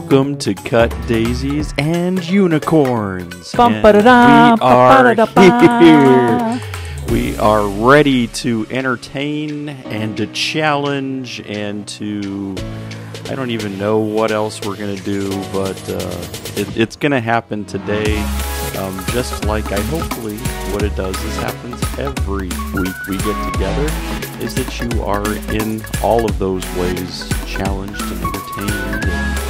Welcome to Cut Daisies and Unicorns. And we are here. We are ready to entertain and to challenge and to... I don't even know what else we're going to do, but it's going to happen today. Just like hopefully what it does is happens every week we get together, is that you are in all of those ways challenged and entertained and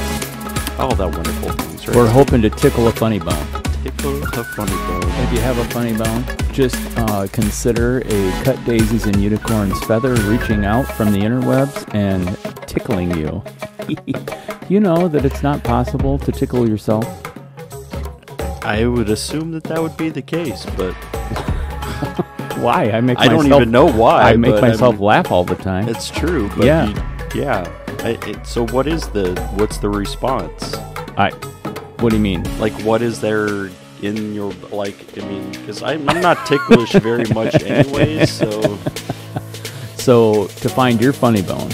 all that wonderful things, right? We're hoping to tickle a funny bone. Tickle a funny bone. If you have a funny bone, just consider a Cut Daisies and Unicorns feather reaching out from the interwebs and tickling you. You know that it's not possible to tickle yourself? I would assume that would be the case, but... Why? I don't even know why. I make myself laugh all the time. It's true, but yeah. So what's the response? What do you mean? Like, what is there in your, because I'm not ticklish very much anyways, so... So, to find your funny bone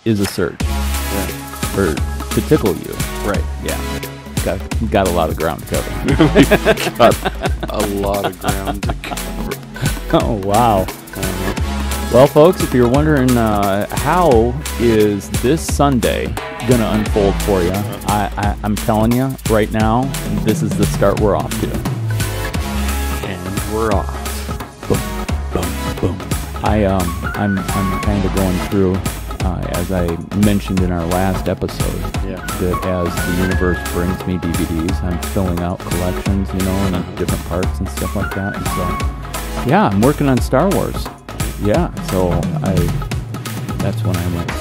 is a search. Yeah. Or to tickle you. Right. Yeah. Got a lot of ground to cover. We've got a lot of ground to cover. Oh, wow. Well, folks, if you're wondering how is this Sunday going to unfold for you, I'm telling you right now, this is the start we're off to. And we're off. Boom, boom, boom. I'm kind of going through, as I mentioned in our last episode, that as the universe brings me DVDs, I'm filling out collections, and different parts and stuff like that. And so, yeah, I'm working on Star Wars. Yeah, so that's when I went,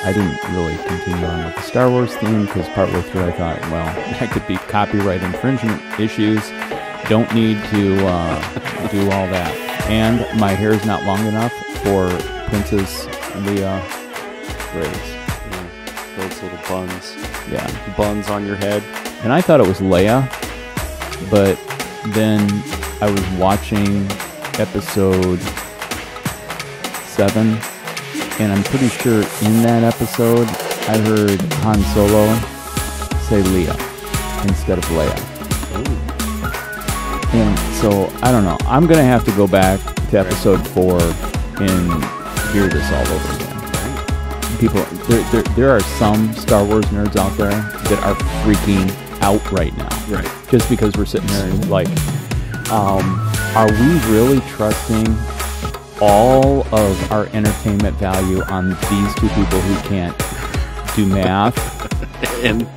I didn't really continue on with the Star Wars theme, because partway through I thought, well, that could be copyright infringement issues. Don't need to do all that. And my hair is not long enough for Princess Leia braids. Yeah, those little buns. Yeah. Buns on your head. And I thought it was Leia, but then I was watching episode 7, and I'm pretty sure in that episode I heard Han Solo say Leia instead of Leia. Ooh. And so, I don't know. I'm going to have to go back to episode 4 and hear this all over again. People, there are some Star Wars nerds out there that are freaking out right now. Right. Just because we're sitting there and like, are we really trusting all of our entertainment value on these two people who can't do math and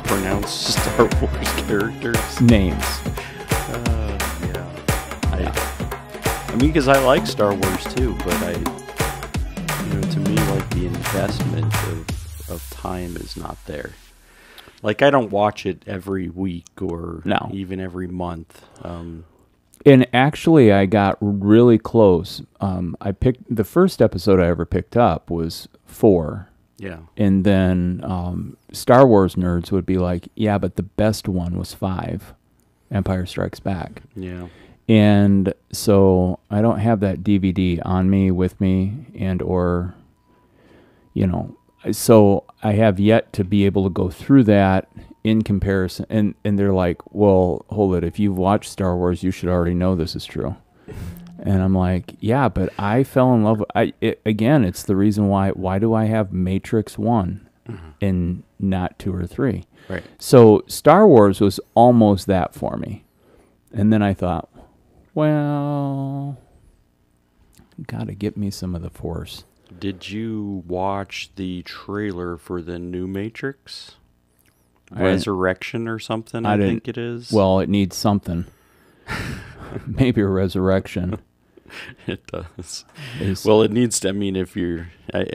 pronounce Star Wars characters names? I mean, because I like Star Wars too, but to me, like, the investment of time is not there. Like, I don't watch it every week or even every month. And actually, I got really close. I picked the first episode I ever picked up was 4. Yeah. And then Star Wars nerds would be like, yeah, but the best one was 5, Empire Strikes Back. Yeah. And so I don't have that DVD on me, with me, and or, so I have yet to be able to go through that in comparison. And they're like, well, hold it. If you've watched Star Wars, you should already know this is true. And I'm like, yeah, but I fell in love with, again, it's the reason why do I have Matrix 1 and not 2 or 3? Right. So Star Wars was almost that for me. And then I thought, well, gotta get me some of the Force. Did you watch the trailer for the new Matrix? Resurrection or something, I think it is. Well, it needs something. Maybe a resurrection. It does. Well, it needs to, if you're...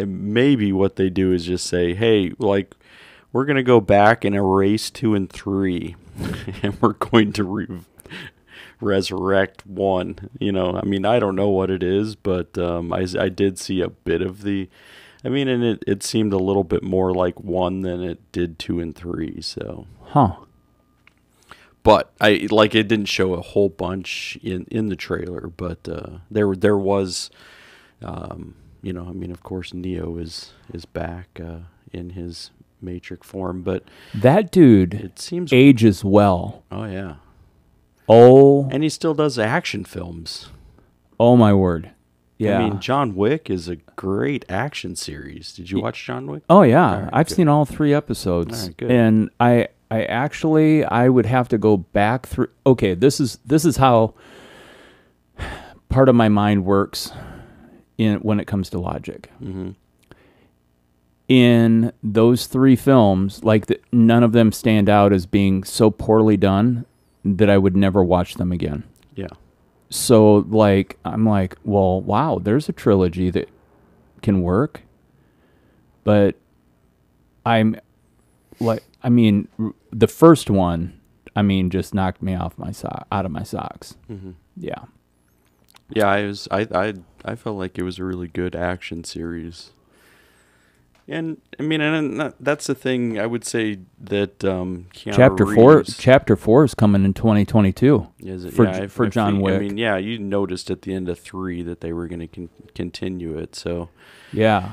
maybe what they do is just say, hey, like, we're going to go back and erase 2 and 3, and we're going to resurrect 1. I don't know what it is, but I did see a bit of the... and it seemed a little bit more like 1 than it did 2 and 3, so... Huh. But it didn't show a whole bunch in the trailer, but there was, of course, Neo is back in his Matrix form, but that dude it seems ages well. Oh yeah. Oh, And he still does action films. oh my word. Yeah. I mean, John Wick is a great action series. Did you watch John Wick? Oh yeah, Right, I've good. seen all 3 episodes. All right, good. And I actually I would have to go back through. Okay, this is how part of my mind works when it comes to logic. Mm-hmm. In those 3 films, like none of them stand out as being so poorly done that I would never watch them again. Yeah. So like I'm like, well, wow, there's a trilogy that can work. But I'm like, I mean, the first one, I mean, just knocked me off out of my socks. Mm-hmm. Yeah. Yeah, I felt like it was a really good action series. And I mean, and that's the thing I would say that Keanu Chapter 4 is coming in 2022. Is it? For John Wick. I mean, yeah, you noticed at the end of 3 that they were going to continue it. So Yeah.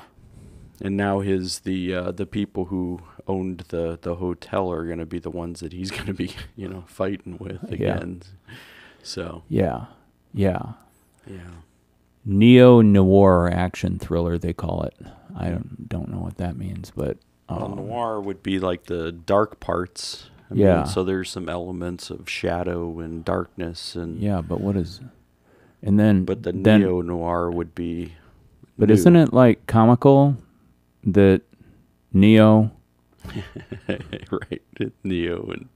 and now the people who owned the hotel are going to be the ones that he's going to be fighting with again. So Yeah. yeah. Neo-noir action thriller, they call it. I don't know what that means, but noir would be like the dark parts. I mean, so there's some elements of shadow and darkness and yeah, but what is and then but the neo-noir would be but isn't it like comical that Neo right, Neo and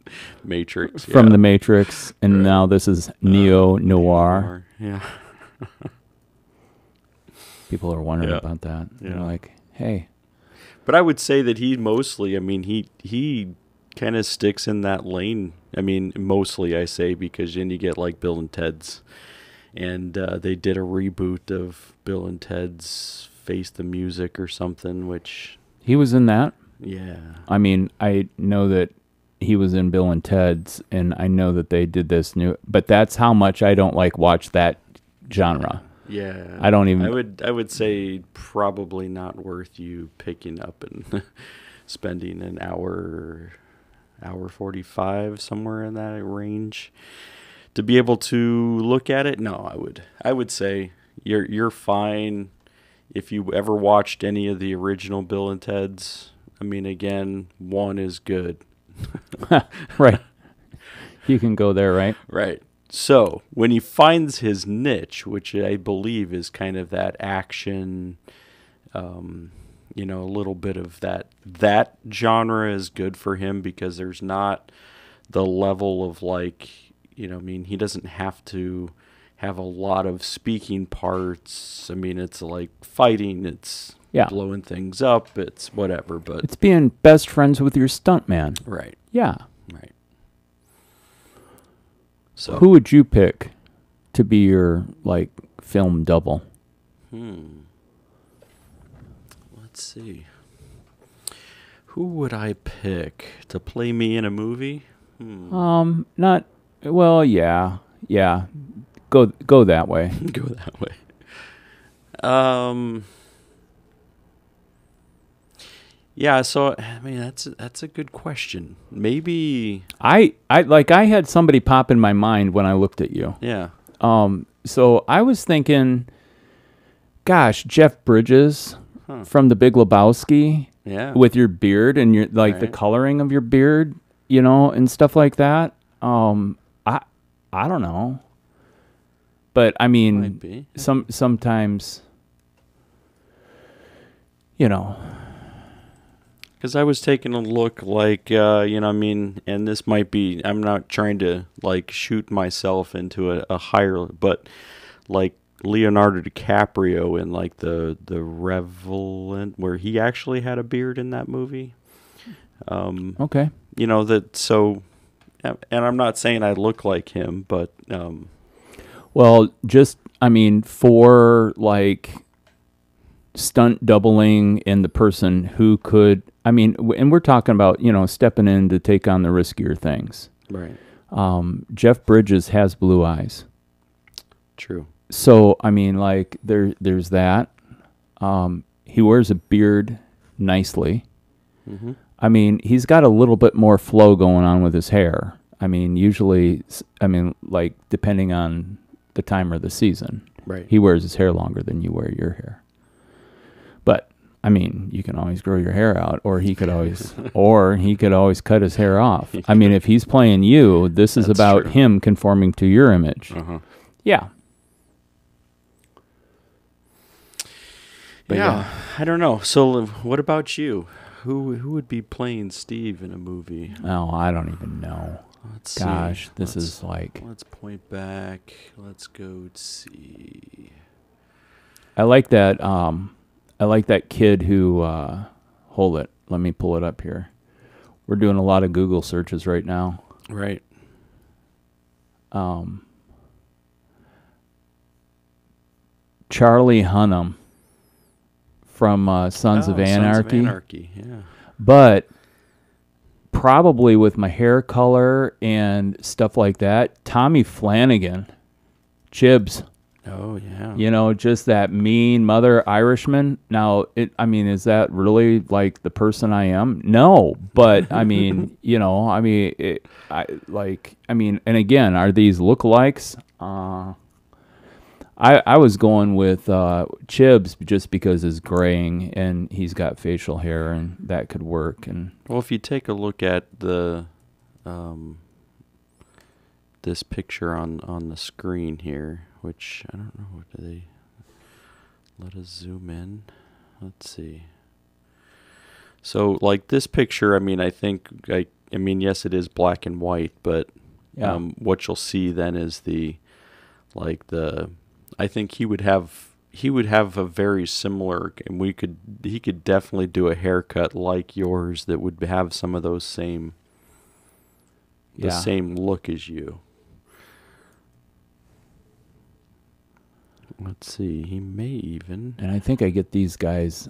Matrix from the Matrix, and now this is neo-noir. Yeah. People are wondering about that. Yeah. They're like, hey. But I would say that he mostly, I mean, he kind of sticks in that lane. I mean, mostly I say because then you get like Bill and Ted's. And they did a reboot of Bill and Ted's Face the Music or something, which... He was in that? Yeah. I mean, I know that he was in Bill and Ted's, and I know that they did this new... But that's how much I don't like watch that genre. Yeah. I don't even... I would say probably not worth you picking up and spending an hour 45, somewhere in that range, to be able to look at it. No, I would say you're fine if you ever watched any of the original Bill and Ted's. I mean, again, 1 is good. Right. You can go there, right? Right. So when he finds his niche, which I believe is kind of that action, a little bit of that genre is good for him because there's not the level of like, I mean, he doesn't have to have a lot of speaking parts. I mean, it's like fighting, it's blowing things up, it's whatever, but it's being best friends with your stuntman. Right. Yeah. Right. So who would you pick to be your like film double? Let's see. Who would I pick to play me in a movie? Not well, yeah. Go that way. Go that way. Yeah, so I mean that's a good question. Maybe I had somebody pop in my mind when I looked at you. Yeah. So I was thinking, gosh, Jeff Bridges from The Big Lebowski. Yeah. With your beard and your the coloring of your beard, and stuff like that. I don't know. But I mean, might be. sometimes because I was taking a look like, I mean, and this might be, I'm not trying to, like, shoot myself into a higher, but, like, Leonardo Dicaprio in, like, the Revenant, where he actually had a beard in that movie. Okay. So, and I'm not saying I look like him, but... Well, just, I mean, for, like... stunt doubling and the person who could, I mean, and we're talking about, stepping in to take on the riskier things. Right. Jeff Bridges has blue eyes. True. So, I mean, like, there's that. He wears a beard nicely. Mm-hmm. I mean, he's got a little bit more flow going on with his hair. I mean, usually, like, depending on the time of the season. Right. He wears his hair longer than you wear your hair. But, I mean, you can always grow your hair out, or he could always, cut his hair off. I mean, if he's playing you, this is about him conforming to your image. Yeah. But yeah, I don't know. So, what about you? Who would be playing Steve in a movie? Oh, I don't even know. Let's Gosh, see. this is like... Let's point back. Let's go see. I like that. I like that kid who... hold it. Let me pull it up here. We're doing a lot of Google searches right now. Right. Charlie Hunnam from Sons of Anarchy. Sons of Anarchy, yeah. But probably with my hair color and stuff like that, Tommy Flanagan, Chibs. Oh, yeah. You know, just that mean mother Irishman. Now, is that really like the person I am? No, but I mean, and again, are these lookalikes? I was going with Chibs just because it's graying and he's got facial hair and that could work. And well, if you take a look at the this picture on the screen here, which I don't know, what do they let us zoom in? Let's see. So like this picture, I mean, yes, it is black and white, but what you'll see then is I think he would have a very similar, and he could definitely do a haircut like yours that would have some of those same look as you. Let's see, he may even, and I think I get these guys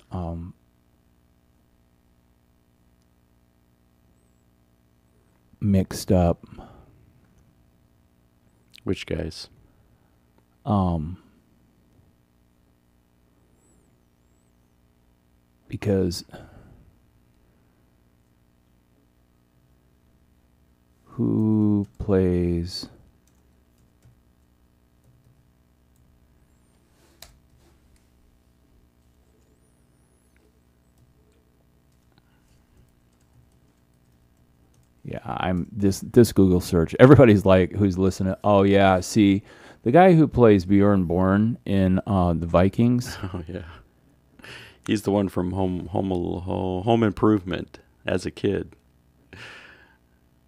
mixed up. Which guys? Because who plays this Google search. Everybody's like, who's listening? Oh yeah, see, the guy who plays Bjorn Born in the Vikings. Oh yeah, he's the one from Home Improvement as a kid.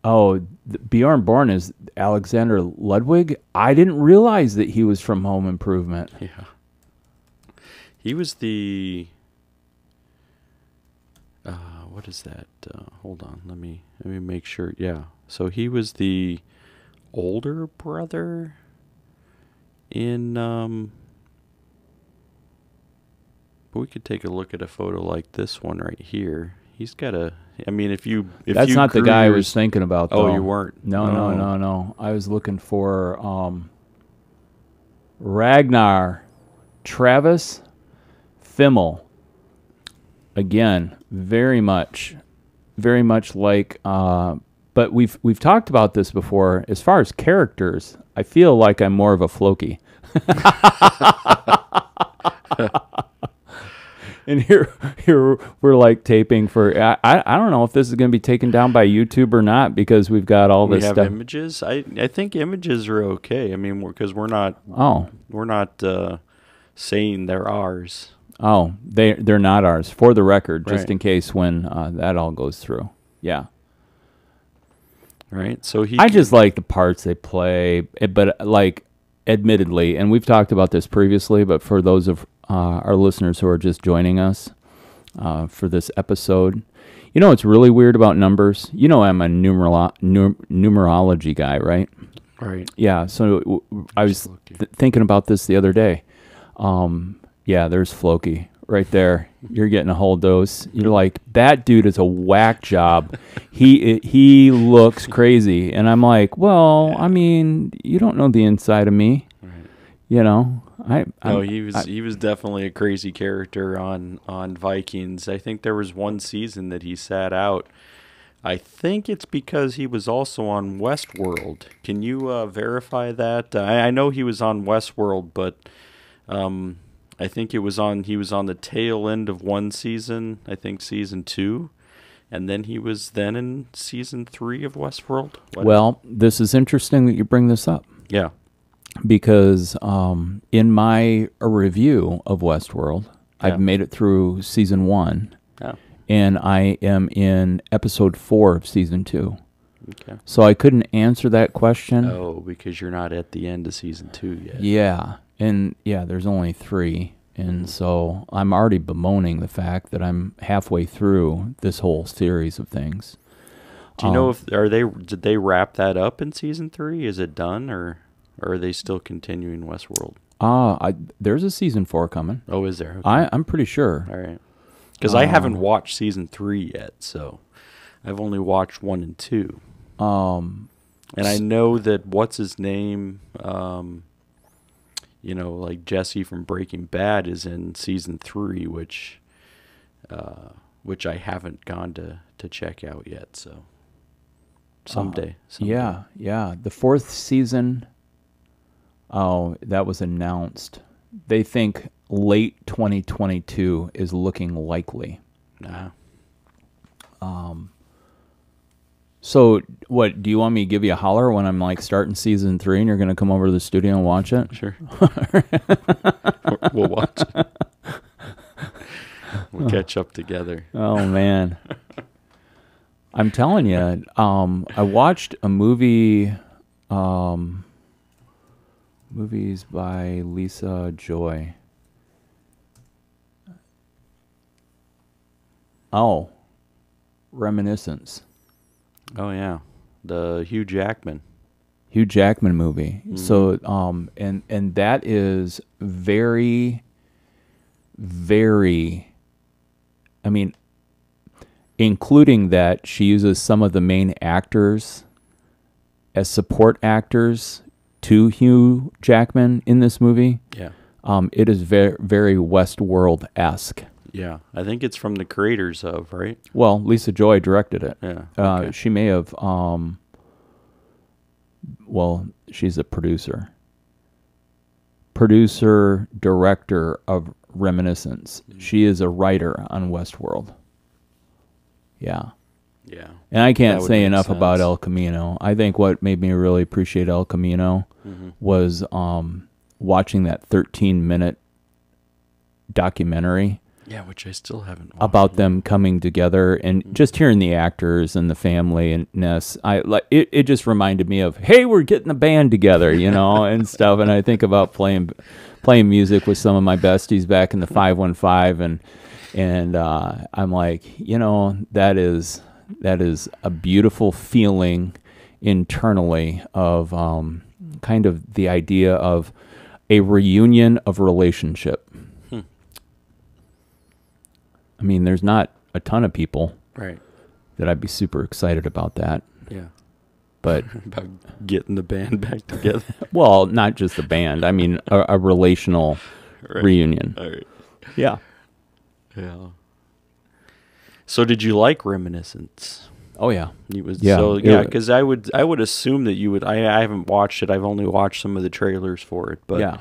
Oh, Bjorn Born is Alexander Ludwig. I didn't realize that he was from Home Improvement. Yeah, he was the. What is that? Hold on, let me make sure. Yeah, so he was the older brother in. But we could take a look at a photo like this one right here. He's got a. I mean, if that's not the guy I was thinking about. Though. Oh, you weren't. No. I was looking for Ragnar Travis Fimmel. Again, very much like. But we've talked about this before. As far as characters, I feel like I'm more of a Floki. And here we're like taping for. I don't know if this is going to be taken down by YouTube or not because we've got all this stuff. We have images. I think images are okay. I mean, because we're not. Oh. We're not saying they're ours. Oh, they're not ours. For the record, just in case when that all goes through. Yeah. Right. So I just like the parts they play, but like, admittedly, and we've talked about this previously, but for those of our listeners who are just joining us for this episode, you know what's really weird about numbers? You know I'm a numerology guy, right? Right. Yeah, so I was thinking about this the other day. Yeah, there's Floki right there. You're getting a whole dose. You're like, that dude is a whack job. He looks crazy. And I'm like, well, I mean, you don't know the inside of me. Right. You know? No, he was definitely a crazy character on Vikings. I think there was one season that he sat out. I think it's because he was also on Westworld. Can you verify that? I know he was on Westworld, but I think he was on the tail end of one season. I think season 2, and then he was then in season 3 of Westworld. Well, this is interesting that you bring this up. Yeah, because in my review of Westworld, I've made it through season 1. Yeah. And I am in episode 4 of season 2. Okay. So I couldn't answer that question. Oh, because you're not at the end of season 2 yet. Yeah. And there's only 3. And so I'm already bemoaning the fact that I'm halfway through this whole series of things. Do you know did they wrap that up in season 3? Is it done, or are they still continuing Westworld? There's a season 4 coming. Oh, is there? Okay. I'm pretty sure. All right. Because I haven't watched season 3 yet, so I've only watched 1 and 2. And I know that what's his name, like Jesse from Breaking Bad is in season 3, which I haven't gone to check out yet. So someday. Yeah. The 4th season. Oh, that was announced. They think late 2022 is looking likely. Nah. So, what, do you want me to give you a holler when I'm like starting season 3 and you're going to come over to the studio and watch it? Sure. We'll watch it. We'll catch up together. Oh, man. I'm telling you, I watched a movie, movies by Lisa Joy. Oh, Reminiscence. Oh, yeah. The Hugh Jackman movie. Mm-hmm. So, and that is very, very, I mean, including that she uses some of the main actors as support actors to Hugh Jackman in this movie. Yeah. It is very, very Westworld-esque. Yeah, I think it's from the creators of, right? Well, Lisa Joy directed it. Yeah. Okay. She may have, she's a producer. Producer, director of Reminiscence. Mm-hmm. She is a writer on Westworld. Yeah. Yeah. And I can't say enough about El Camino. I think what made me really appreciate El Camino was watching that 13-minute documentary. Yeah, which I still haven't watched. About them coming together and just hearing the actors and the family-ness. It just reminded me of, hey, we're getting a band together, and stuff. And I think about playing music with some of my besties back in the 515, and I'm like, that is a beautiful feeling internally of kind of the idea of a reunion of relationship. I mean, there's not a ton of people that I'd be super excited about that. Yeah. But about getting the band back together. Well, not just the band. I mean, a relational reunion. All right. Yeah. Yeah. So did you like Reminiscence? Oh, yeah. Because I would assume that you would. I haven't watched it. I've only watched some of the trailers for it. But yeah.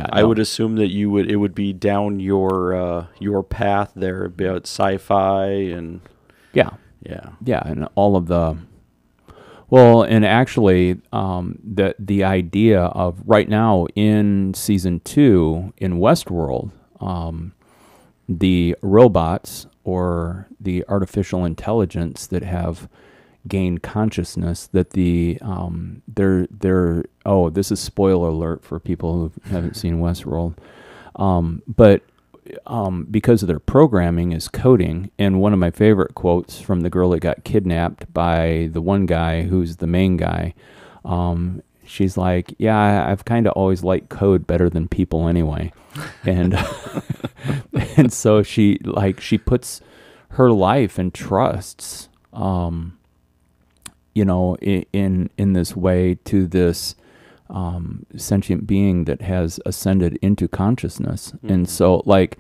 I would assume that it would be down your path there about sci-fi and yeah, and all of the. Well, and actually, the idea of right now in season 2 in Westworld, the robots or the artificial intelligence that have gained consciousness, that this is spoiler alert for people who haven't seen Westworld, but because of their programming is coding. And one of my favorite quotes from the girl that got kidnapped by the one guy who's the main guy, she's like, yeah, I've kind of always liked code better than people anyway. And and so she puts her life and trusts in this way to this sentient being that has ascended into consciousness. And so, like,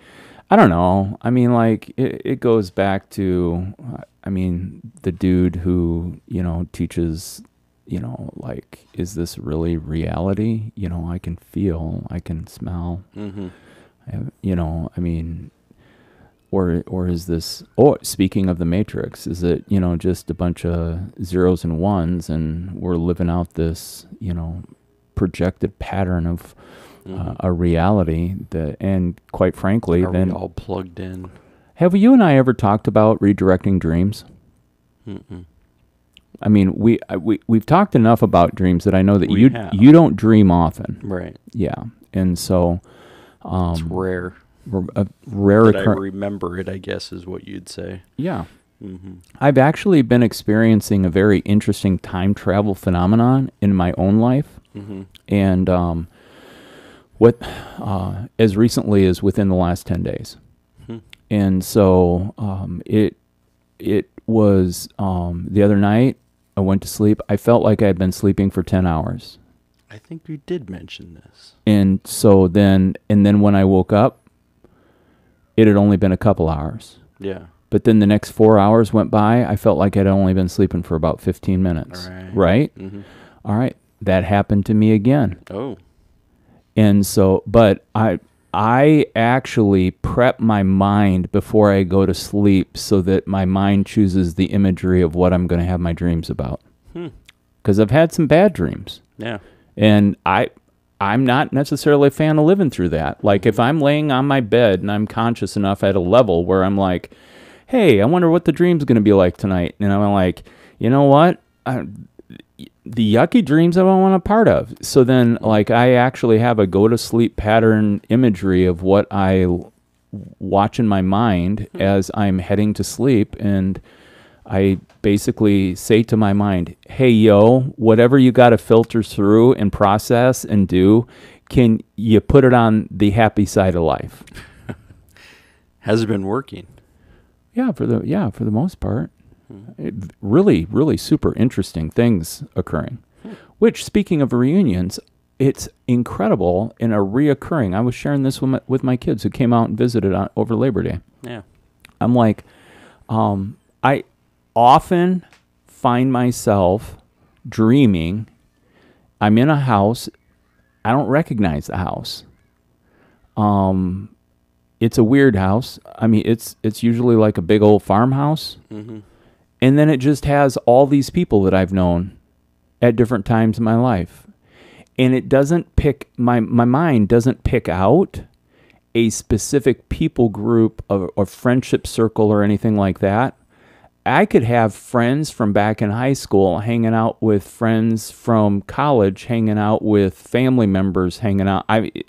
I don't know. I mean, like, it goes back to, I mean, the dude who, teaches, like, is this really reality? I can feel, I can smell, I mean, or is this, speaking of the Matrix, is it, just a bunch of zeros and ones and we're living out this, projected pattern of a reality that, and quite frankly, Are then we all plugged in? Have you and I ever talked about redirecting dreams? I mean, we've talked enough about dreams that I know that you don't dream often, right? Yeah, and so it's rare. A rare that I remember it, I guess, is what you'd say. Yeah. I've actually been experiencing a very interesting time travel phenomenon in my own life, and what as recently as within the last 10 days. And so it was the other night I went to sleep. I felt like I had been sleeping for 10 hours. I think you did mention this. And so then when I woke up, it had only been a couple hours. Yeah. But then the next 4 hours went by. I felt like I'd only been sleeping for about 15 minutes. Right? All right. That happened to me again. Oh. And so, but I actually prep my mind before I go to sleep so that my mind chooses the imagery of what I'm going to have my dreams about. Because I've had some bad dreams. Yeah. And I'm not necessarily a fan of living through that. Like, if I'm laying on my bed and I'm conscious enough at a level where I'm like, hey, I wonder what the dream's going to be like tonight. And I'm like, you know what? The yucky dreams I don't want a part of. So then, like, I actually have a go-to-sleep pattern imagery of what I watch in my mind as I'm heading to sleep. And I basically say to my mind, hey, yo, whatever you got to filter through and process and do, can you put it on the happy side of life? Has it been working? Yeah, for the most part. Really, really super interesting things occurring. Which, speaking of reunions, it's incredible and a reoccurring. I was sharing this with my kids who came out and visited over Labor Day. Yeah. I'm like, I often find myself dreaming. I'm in a house. I don't recognize the house. It's a weird house. I mean, it's usually like a big old farmhouse. And then it just has all these people that I've known at different times in my life. And it doesn't pick, my mind doesn't pick out a specific people group or friendship circle or anything like that. I could have friends from back in high school hanging out with friends from college, hanging out with family members, hanging out.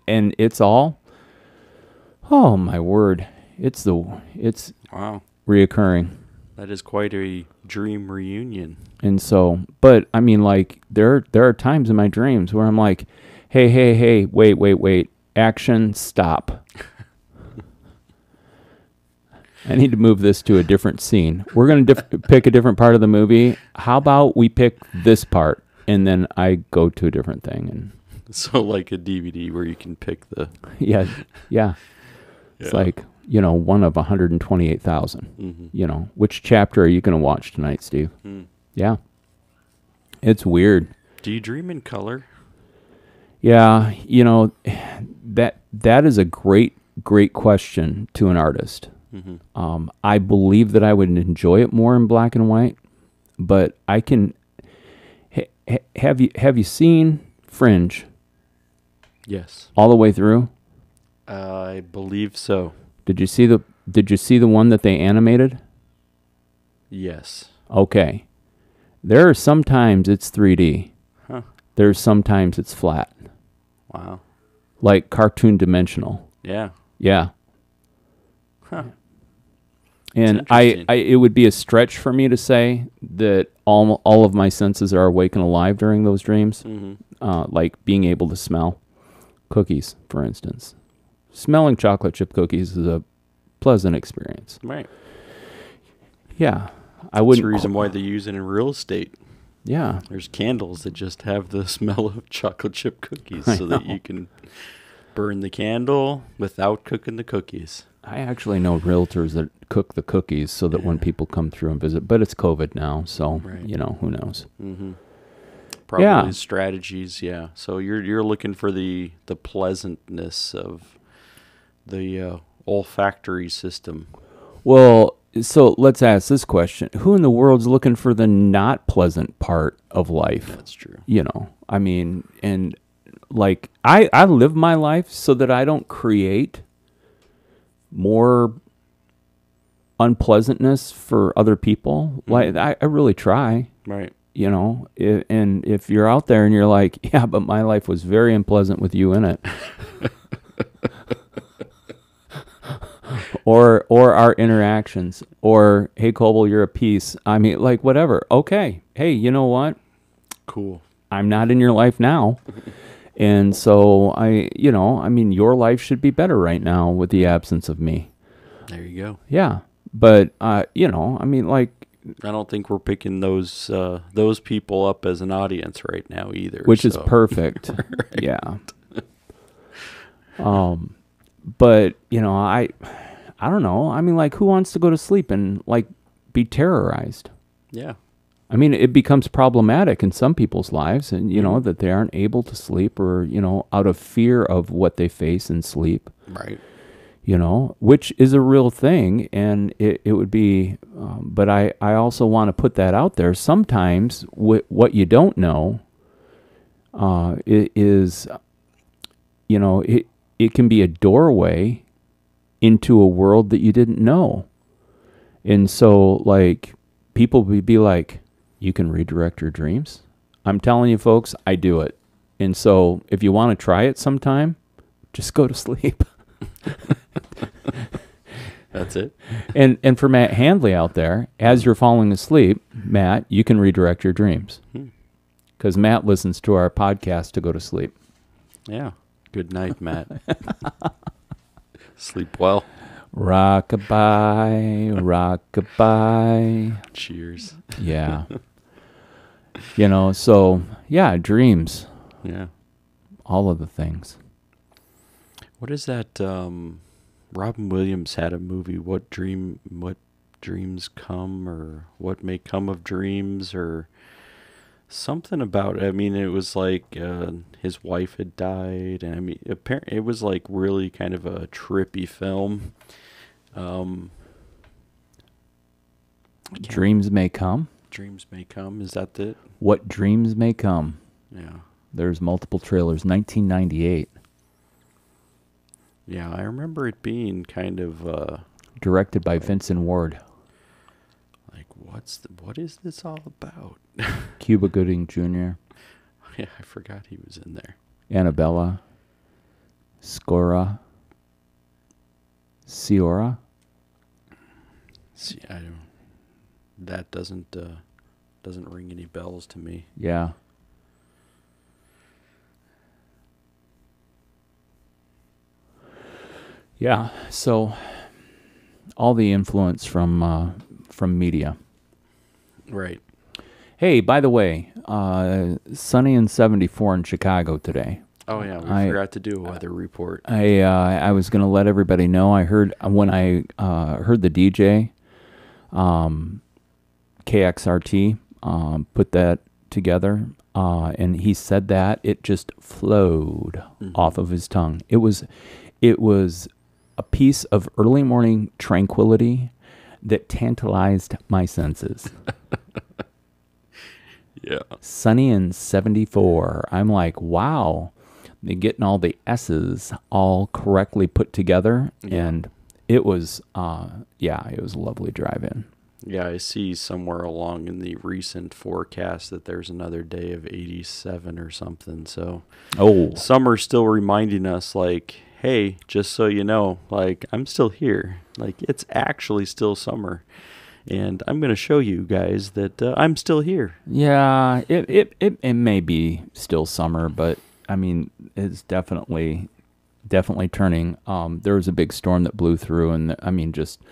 And it's all, oh my word, it's wow, reoccurring. That is quite a dream reunion. And so, but I mean, like, there are times in my dreams where I'm like, hey, wait, action, stop. I need to move this to a different scene. We're going to pick a different part of the movie. How about we pick this part, and then I go to a different thing. And so like a DVD where you can pick the... Yeah. It's like, one of 128,000. Which chapter are you going to watch tonight, Steve? Yeah. It's weird. Do you dream in color? Yeah, that is a great question to an artist. I believe that I would enjoy it more in black and white, but I can... have you seen Fringe? Yes. All the way through? I believe so. Did you see the one that they animated? Yes. Okay. There are sometimes it's 3D. Huh. There's sometimes it's flat. Wow. Like cartoon dimensional. Yeah. Yeah. Huh. And it would be a stretch for me to say that all of my senses are awake and alive during those dreams. Like being able to smell cookies, for instance. Smelling chocolate chip cookies is a pleasant experience. Right. Yeah. I wouldn't. That's the reason why they use it in real estate. Yeah. There's candles that just have the smell of chocolate chip cookies so that you can burn the candle without cooking the cookies. I actually know realtors that cook the cookies so that when people come through and visit, but it's COVID now, so, who knows? Mm-hmm. Probably strategies, yeah. So you're looking for the pleasantness of the olfactory system. Well, so let's ask this question. Who in the world's looking for the not pleasant part of life? That's true. I mean, and like I live my life so that I don't create more unpleasantness for other people. Like I really try. Right. And if you're out there and you're like, yeah, but my life was very unpleasant with you in it. or our interactions, or, hey, Coble, you're a piece. I mean, like, whatever. Okay. Hey, you know what? Cool. I'm not in your life now. And so your life should be better right now with the absence of me. There you go. Yeah. But, I mean, like, I don't think we're picking those people up as an audience right now either. Which is perfect. Right. Yeah. But, I don't know. I mean, like, who wants to go to sleep and, like, be terrorized? Yeah. I mean, it becomes problematic in some people's lives, and, that they aren't able to sleep or, out of fear of what they face in sleep. Right. Which is a real thing, and it would be, but I also want to put that out there. Sometimes what you don't know is, it can be a doorway into a world that you didn't know. And so, like, people would be like, you can redirect your dreams? I'm telling you, folks, I do it. And so if you want to try it sometime, just go to sleep. That's it. And for Matt Handley out there, as you're falling asleep, Matt, you can redirect your dreams. Because Matt listens to our podcast to go to sleep. Yeah. Good night, Matt. Sleep well. Rockabye, rockabye. Cheers. Yeah. So, yeah, dreams. Yeah. All of the things. What is that? Robin Williams had a movie, What Dreams Come, or What May Come of Dreams, or something about, I mean, it was like his wife had died, and I mean, apparently it was like really kind of a trippy film. Dreams May Come? Dreams May Come, is that it? What Dreams May Come. Yeah. There's multiple trailers, 1998. Yeah, I remember it being kind of... directed by Vincent Ward. Like, what is this all about? Cuba Gooding Jr. Yeah, I forgot he was in there. Annabella. Scora. Ciora. See, that doesn't ring any bells to me. Yeah. Yeah, so all the influence from media. Right. Hey, by the way, sunny and 74 in Chicago today. Oh yeah, we forgot to do a weather report. I was going to let everybody know. I heard when I heard the DJ, KXRT, put that together, and he said that it just flowed off of his tongue. It was a piece of early morning tranquility that tantalized my senses. Yeah. Sunny and 74. I'm like, wow. They're getting all the S's all correctly put together. Yeah. And it was, it was a lovely drive-in. Yeah, I see somewhere along in the recent forecast that there's another day of 87 or something. So summer's still reminding us, like, hey, just so you know, like, I'm still here. Like, it's actually still summer. And I'm going to show you guys that I'm still here. Yeah, it may be still summer, but, I mean, it's definitely turning. There was a big storm that blew through, and, I mean, just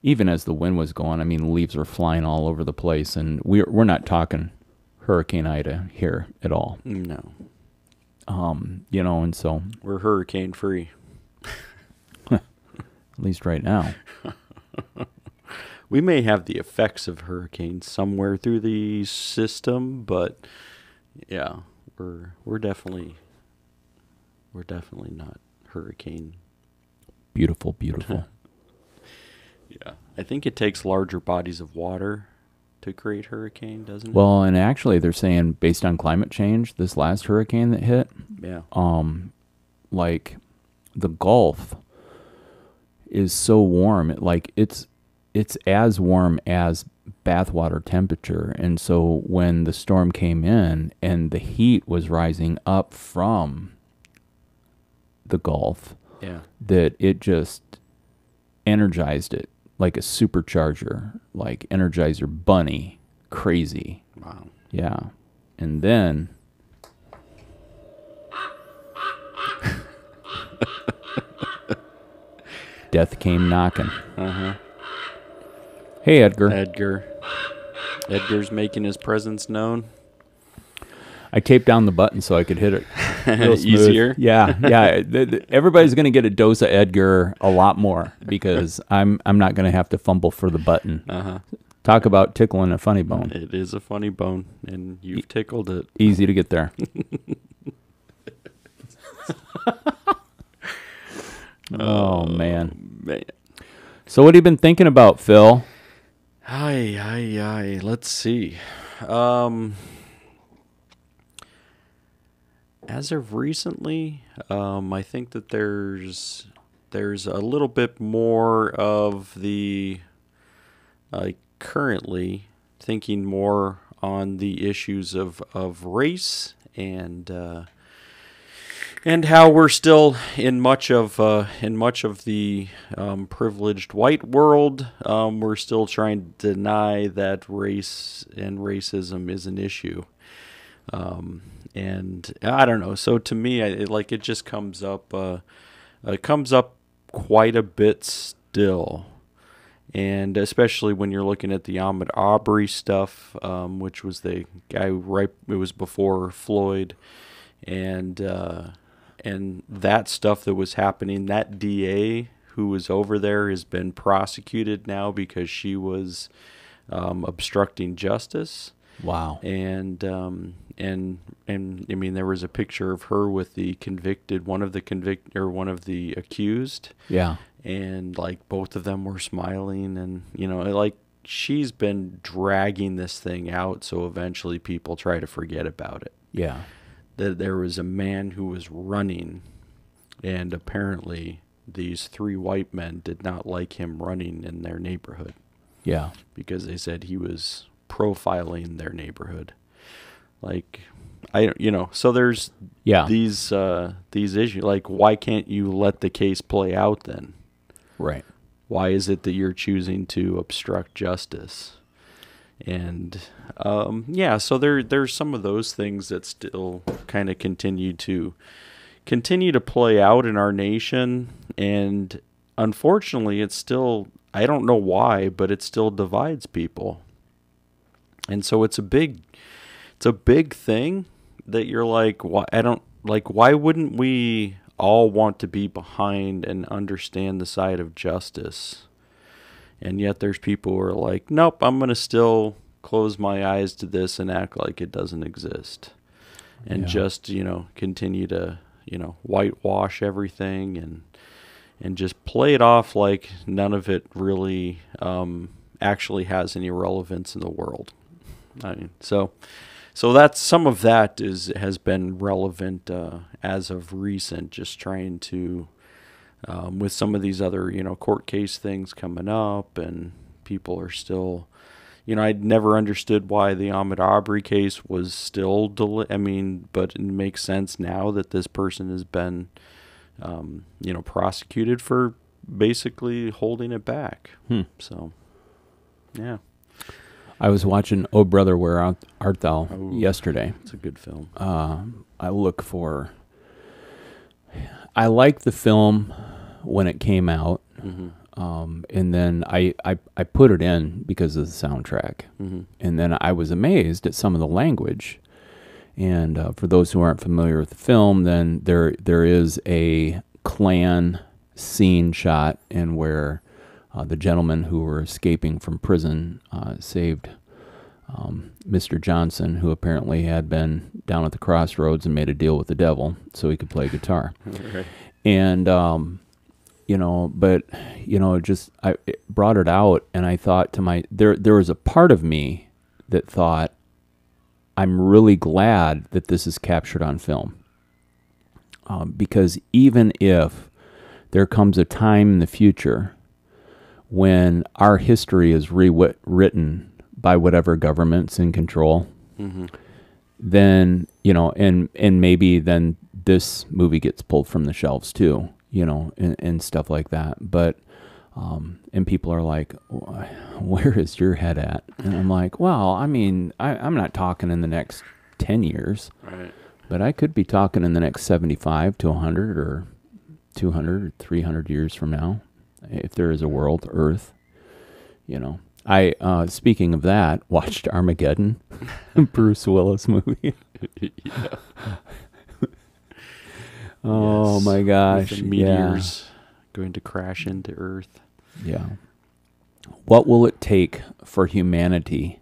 even as the wind was going, I mean, leaves were flying all over the place. And we're not talking Hurricane Ida here at all. No. You know, and so we're hurricane free. At least right now. We may have the effects of hurricanes somewhere through the system, but yeah, we're definitely not hurricane. Beautiful, beautiful. Yeah, I think it takes larger bodies of water to create hurricane, doesn't it? Well, and actually they're saying based on climate change, this last hurricane that hit, yeah, like the Gulf is so warm, it's as warm as bathwater temperature. And so when the storm came in and the heat was rising up from the Gulf, yeah, that it just energized it like a supercharger, like Energizer Bunny, crazy. Wow. Yeah. And then death came knocking. Uh-huh. Hey, Edgar. Edgar's making his presence known. I taped down the button so I could hit it real smooth. Easier. Yeah, yeah. Everybody's going to get a dose of Edgar a lot more because I'm not going to have to fumble for the button. Uh-huh. Talk about tickling a funny bone. It is a funny bone, and you've tickled it. Easy to get there. Oh, man. So what have you been thinking about, Phil? Let's see. As of recently, I think that there's a little bit more of the currently thinking more on the issues of race and how we're still in much of the privileged white world, we're still trying to deny that race and racism is an issue. And I don't know. So to me, it just comes up. It comes up quite a bit still, and especially when you're looking at the Ahmaud Arbery stuff, which was the guy it was before Floyd, and that stuff that was happening. That DA who was over there has been prosecuted now because she was obstructing justice. Wow. And I mean, there was a picture of her with one of the accused. Yeah. And like both of them were smiling, and like she's been dragging this thing out, so eventually people try to forget about it. Yeah. That there was a man who was running, and apparently these 3 white men did not like him running in their neighborhood. Yeah. Because they said he was profiling their neighborhood. Like, so there's these issues. Like, why can't you let the case play out then? Right. Why is it that you're choosing to obstruct justice? And so there's some of those things that still kind of continue to play out in our nation, and unfortunately, it's still, I don't know why, but it still divides people. And so it's a big thing that you're like, why wouldn't we all want to be behind and understand the side of justice? And yet there's people who are like, nope, I'm going to still close my eyes to this and act like it doesn't exist. And just, continue to, whitewash everything and just play it off like none of it really actually has any relevance in the world. I mean, so that's some of that has been relevant as of recent, just trying to with some of these other court case things coming up, and people are still, I'd never understood why the Ahmaud Arbery case was still but it makes sense now that this person has been prosecuted for basically holding it back. So yeah. I was watching Oh Brother, Where Art Thou yesterday. It's a good film. I like the film when it came out. And then I put it in because of the soundtrack. Mm-hmm. And then I was amazed at some of the language. And for those who aren't familiar with the film, then there is a Klan scene shot in where the gentlemen who were escaping from prison saved Mr. Johnson, who apparently had been down at the crossroads and made a deal with the devil so he could play guitar. Right. And, but, I brought it out, and I thought to there was a part of me that thought, I'm really glad that this is captured on film. Because even if there comes a time in the future when our history is rewritten by whatever government's in control, mm-hmm. then, and maybe then this movie gets pulled from the shelves too, and stuff like that. But, and people are like, where is your head at? And I'm like, well, I mean, I'm not talking in the next 10 years, right. But I could be talking in the next 75 to 100 or 200 or 300 years from now, if there is a world, Earth, I, speaking of that, watched Armageddon, Bruce Willis movie. Yeah. Oh, yes. My gosh. With the meteors going to crash into Earth. Yeah. What will it take for humanity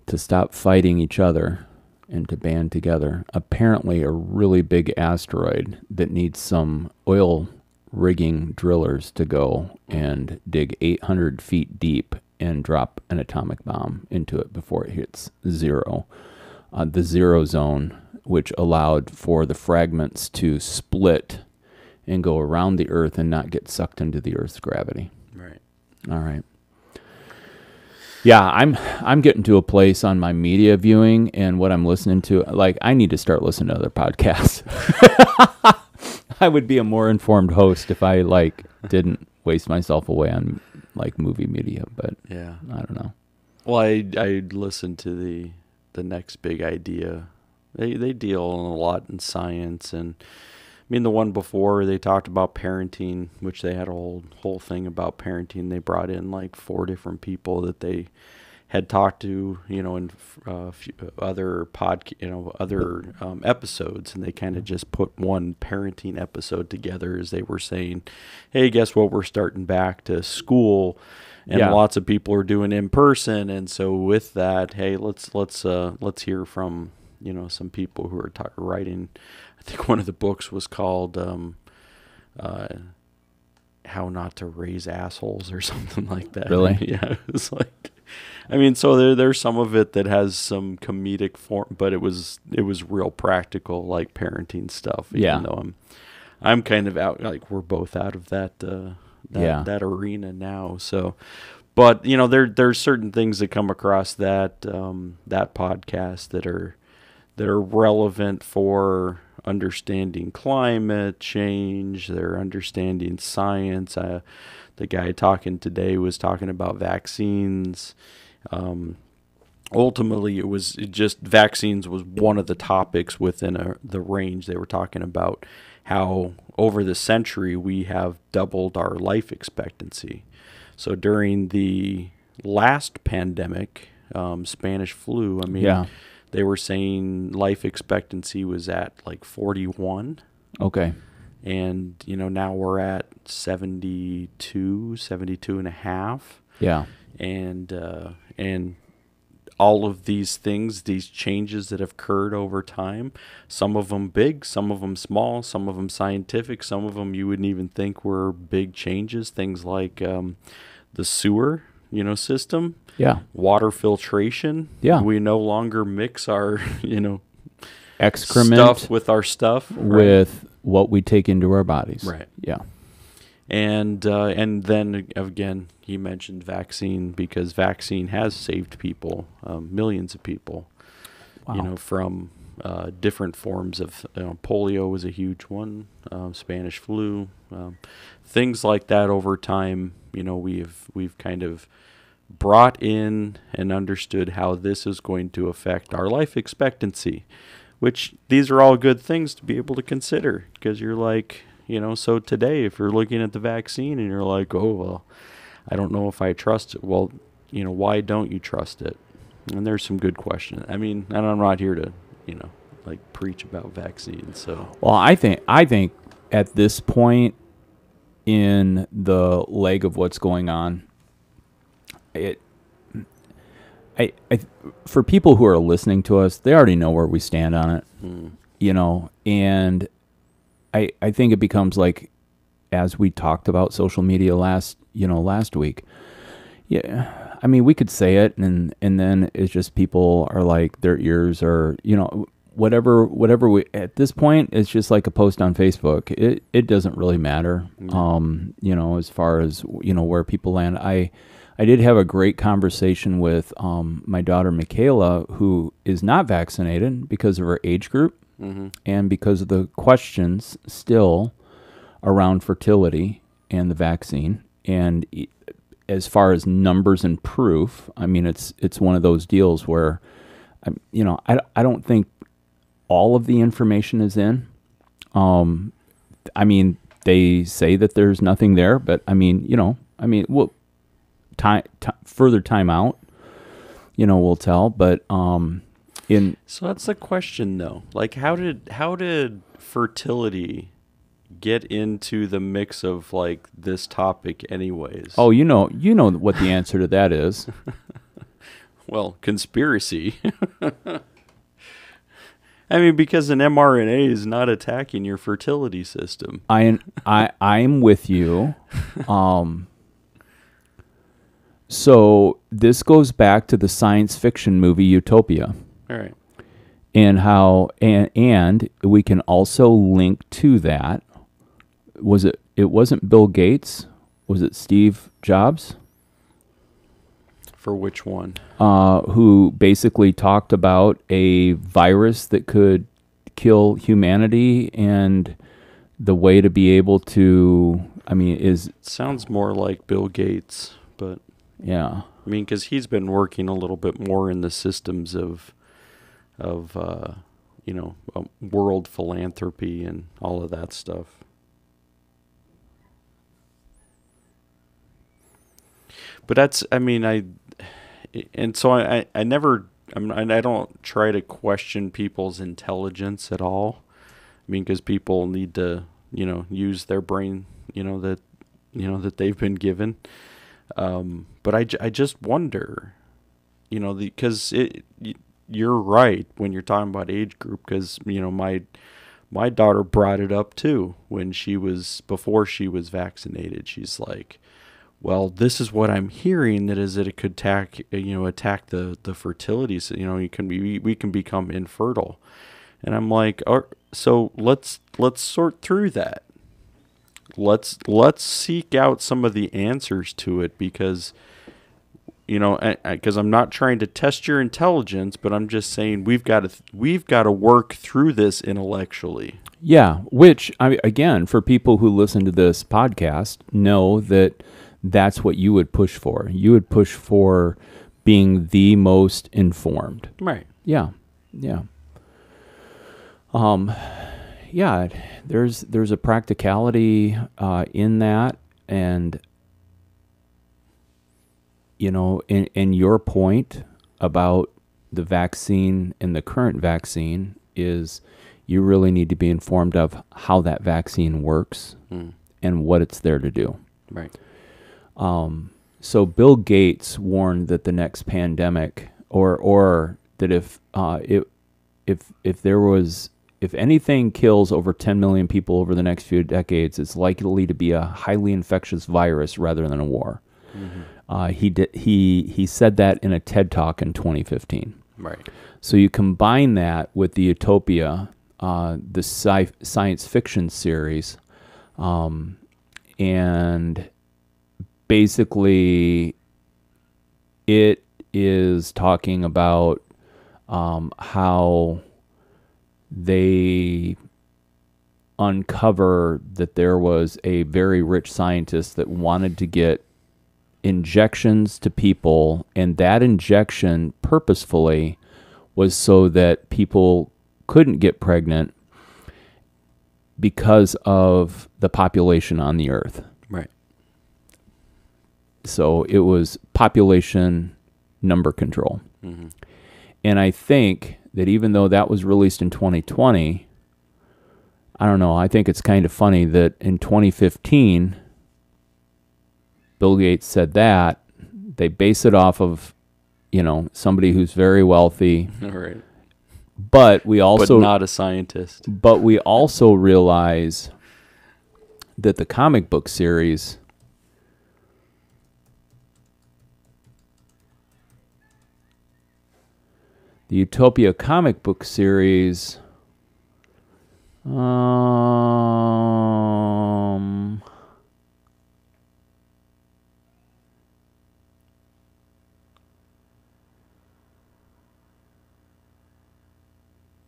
to stop fighting each other and to band together? Apparently a really big asteroid that needs some oil rigging drillers to go and dig 800 feet deep and drop an atomic bomb into it before it hits zero. The zero zone, which allowed for the fragments to split and go around the Earth and not get sucked into the Earth's gravity. Right. All right. Yeah, I'm getting to a place on my media viewing and what I'm listening to. Like, I need to start listening to other podcasts. I would be a more informed host if I didn't waste myself away on movie media. But yeah, I don't know. Well, I listened to the next big idea. They deal a lot in science, and I mean the one before they talked about parenting, which they had a whole thing about parenting. They brought in 4 different people that they had talked to, in other episodes, and they kind of just put one parenting episode together as they were saying, hey, guess what? We're starting back to school, and lots of people are doing in person, and so with that, hey, let's hear from some people who are writing. I think one of the books was called How Not to Raise Assholes or something like that. Really? Yeah, it was I mean, so there's some of it that has some comedic form, but it was real practical, parenting stuff. Even though I'm kind of out, we're both out of that arena now. So, but there's certain things that come across that podcast that are relevant for understanding climate change. They're understanding science. The guy talking today was talking about vaccines. Ultimately, vaccines was one of the topics within the range. They were talking about how over the century we have doubled our life expectancy. So during the last pandemic, Spanish flu, they were saying life expectancy was at 41. Okay. And, now we're at 72 and a half. Yeah. And all of these things, these changes that have occurred over time, some of them big, some of them small, some of them scientific, some of them you wouldn't even think were big changes. Things like the sewer, system. Yeah. Water filtration. Yeah. We no longer mix our, excrement stuff with our stuff. With what we take into our bodies. Right. Yeah. And then again, he mentioned vaccine, because vaccine has saved people, millions of people, Wow. From different forms of polio was a huge one, Spanish flu, things like that. Over time, we've kind of brought in and understood how this is going to affect our life expectancy, which these are all good things to be able to consider, because you're So today, if you're looking at the vaccine and you're like, oh, well, I don't know if I trust it. Well, why don't you trust it? And there's some good questions. I mean, and I'm not here to, preach about vaccines. So, well, I think at this point in the leg of what's going on, for people who are listening to us, they already know where we stand on it, and I think it becomes like, as we talked about social media last week. Yeah, I mean, we could say it, and then it's just people are like, their ears are, whatever we, at this point, it's just like a post on Facebook. It doesn't really matter, as far as, where people land. I did have a great conversation with my daughter, Michaela, who is not vaccinated because of her age group and because of the questions still around fertility and the vaccine. And as far as numbers and proof, I mean, it's one of those deals where, I don't think all of the information is in. I mean, they say that there's nothing there, but further time out, we'll tell. But so that's the question, though. Like, how did fertility get into the mix of like this topic, anyways? Oh, you know what the answer to that is. Well, conspiracy. I mean, because an mRNA is not attacking your fertility system. I'm with you. So this goes back to the science fiction movie Utopia. All right. And how and we can also link to that. It wasn't Bill Gates? Was it Steve Jobs? For which one? Who basically talked about a virus that could kill humanity, and the way to be able to, it sounds more like Bill Gates, but yeah. I mean, because he's been working a little bit more in the systems of world philanthropy and all of that stuff. But that's, I don't try to question people's intelligence at all. I mean, because people need to, use their brain, that they've been given. But I just wonder, because you're right when you're talking about age group, because, my daughter brought it up too before she was vaccinated. She's like, well, this is what I'm hearing, that it could attack the fertility. So, we can become infertile. And I'm like, so let's sort through that. Let's seek out some of the answers to it, because, because I'm not trying to test your intelligence, but I'm just saying we've got to work through this intellectually. Yeah, which, again, for people who listen to this podcast, know that that's what you would push for. You would push for being the most informed. Right. Yeah. Yeah. Yeah, there's a practicality in that, and in your point about the vaccine and the current vaccine is you really need to be informed of how that vaccine works and what it's there to do. Right. So Bill Gates warned that the next pandemic, or that if anything kills over 10 million people over the next few decades, it's likely to be a highly infectious virus rather than a war. Mm-hmm. He said that in a TED Talk in 2015. Right. So you combine that with the Utopia, the science fiction series, and basically it is talking about how they uncover that there was a very rich scientist that wanted to get injections to people, and that injection purposefully was so that people couldn't get pregnant, because of the population on the Earth. Right. So it was population number control. Mm-hmm. And I think that even though that was released in 2020, I don't know, I think it's kind of funny that in 2015, Bill Gates said that. They base it off of, somebody who's very wealthy. All right. But we also... But not a scientist. But we also realize that the comic book series... The Utopia comic book series...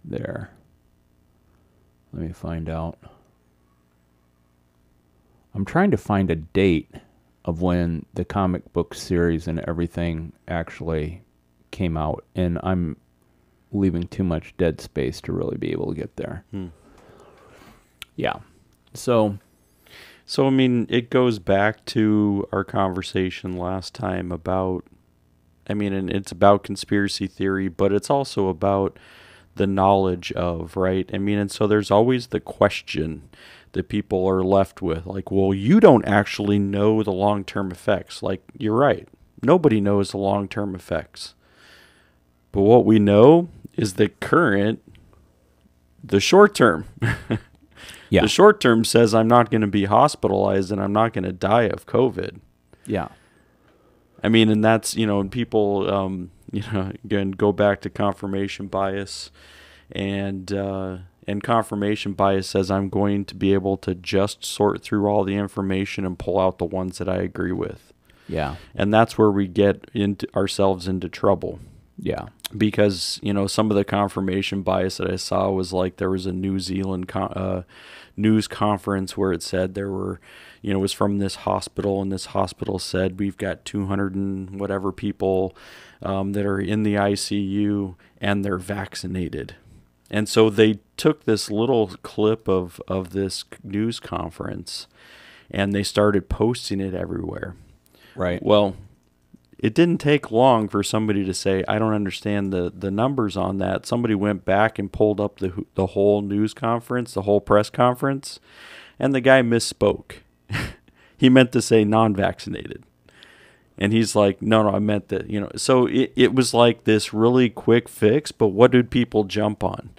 There. Let me find out. I'm trying to find a date of when the comic book series and everything actually came out, and I'm leaving too much dead space to really be able to get there. Yeah. So I mean, it goes back to our conversation last time about, and it's about conspiracy theory, but it's also about the knowledge of, right? And so there's always the question that people are left with, like, well, you don't actually know the long-term effects. Like, you're right. Nobody knows the long-term effects. But what we know is the short-term. Yeah. The short-term says I'm not going to be hospitalized and I'm not going to die of COVID. Yeah. And that's, people, again, go back to confirmation bias, and confirmation bias says I'm going to be able to just sort through all the information and pull out the ones that I agree with. Yeah. And that's where we get ourselves into trouble. Yeah. Because, some of the confirmation bias that I saw was like there was a New Zealand news conference where it said there were, it was from this hospital, and this hospital said we've got 200 and whatever people that are in the ICU and they're vaccinated. And so they took this little clip of this news conference and they started posting it everywhere. Right. Well, it didn't take long for somebody to say, I don't understand the numbers on that. Somebody went back and pulled up the whole news conference, the whole press conference, and the guy misspoke. He meant to say non-vaccinated. And he's like, no, I meant that, So it was like this really quick fix, but what did people jump on?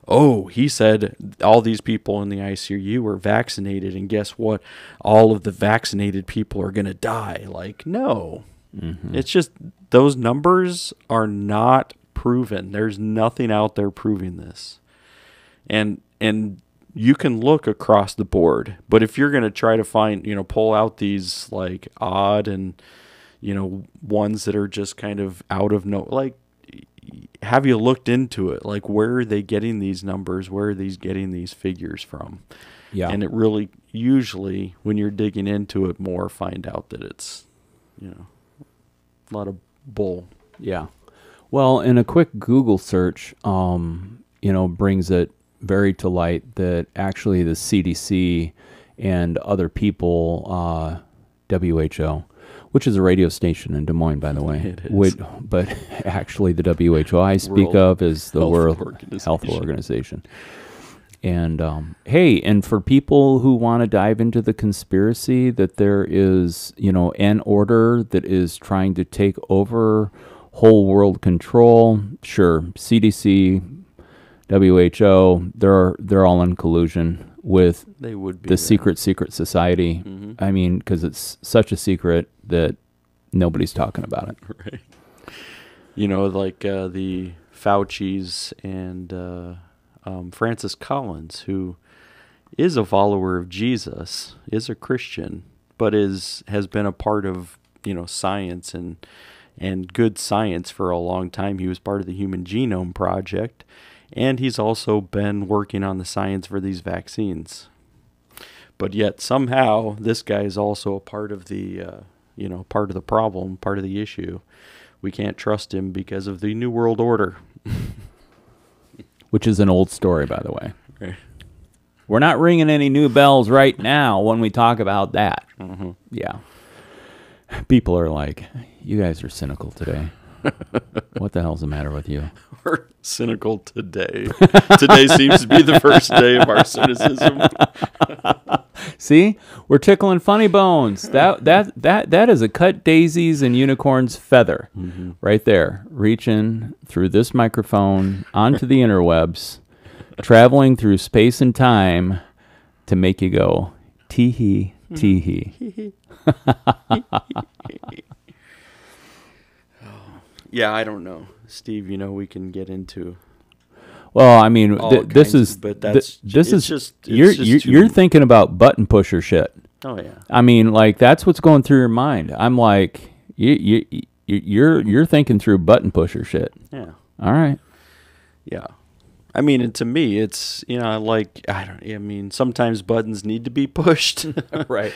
Oh, he said all these people in the ICU were vaccinated, and guess what? All of the vaccinated people are going to die. Like, no. Mm-hmm. It's just those numbers are not proven. There's nothing out there proving this. And you can look across the board, but if you're going to try to find, pull out these like odd and, ones that are just kind of out of like, have you looked into it? Like, where are they getting these numbers? Where are these getting these figures from? Yeah. And it really, usually when you're digging into it more, find out that it's, a lot of bull. Yeah. Well, in a quick Google search, brings it very to light that actually the CDC and other people, WHO, which is a radio station in Des Moines, by the way. It is. But actually the WHO I speak of is the World Health Organization. And, hey, and for people who want to dive into the conspiracy that there is, an order that is trying to take over whole world control, sure, CDC, WHO, they're all in collusion with the secret society. Mm-hmm. Because it's such a secret that nobody's talking about it. Right. Like the Faucis and Francis Collins, who is a follower of Jesus, is a Christian, but has been a part of science and good science for a long time. He was part of the Human Genome Project, and he's also been working on the science for these vaccines. But yet somehow this guy is also a part of the part of the problem, part of the issue. We can't trust him because of the New World Order. Which is an old story, by the way. Right. We're not ringing any new bells right now when we talk about that. Mm-hmm. Yeah. People are like, you guys are cynical today. What the hell's the matter with you? We're cynical today. Today seems to be the first day of our cynicism. See, we're tickling funny bones. That is a cut daisies and unicorns feather right there, reaching through this microphone onto the interwebs, traveling through space and time to make you go tee-hee, tee-hee. Yeah, I don't know, Steve. We can get into. Well, I mean, this is you're thinking about button pusher shit. Oh yeah. I mean, like that's what's going through your mind. I'm like, you're thinking through button pusher shit. Yeah. All right. Yeah. I mean, and to me, it's sometimes buttons need to be pushed. Right.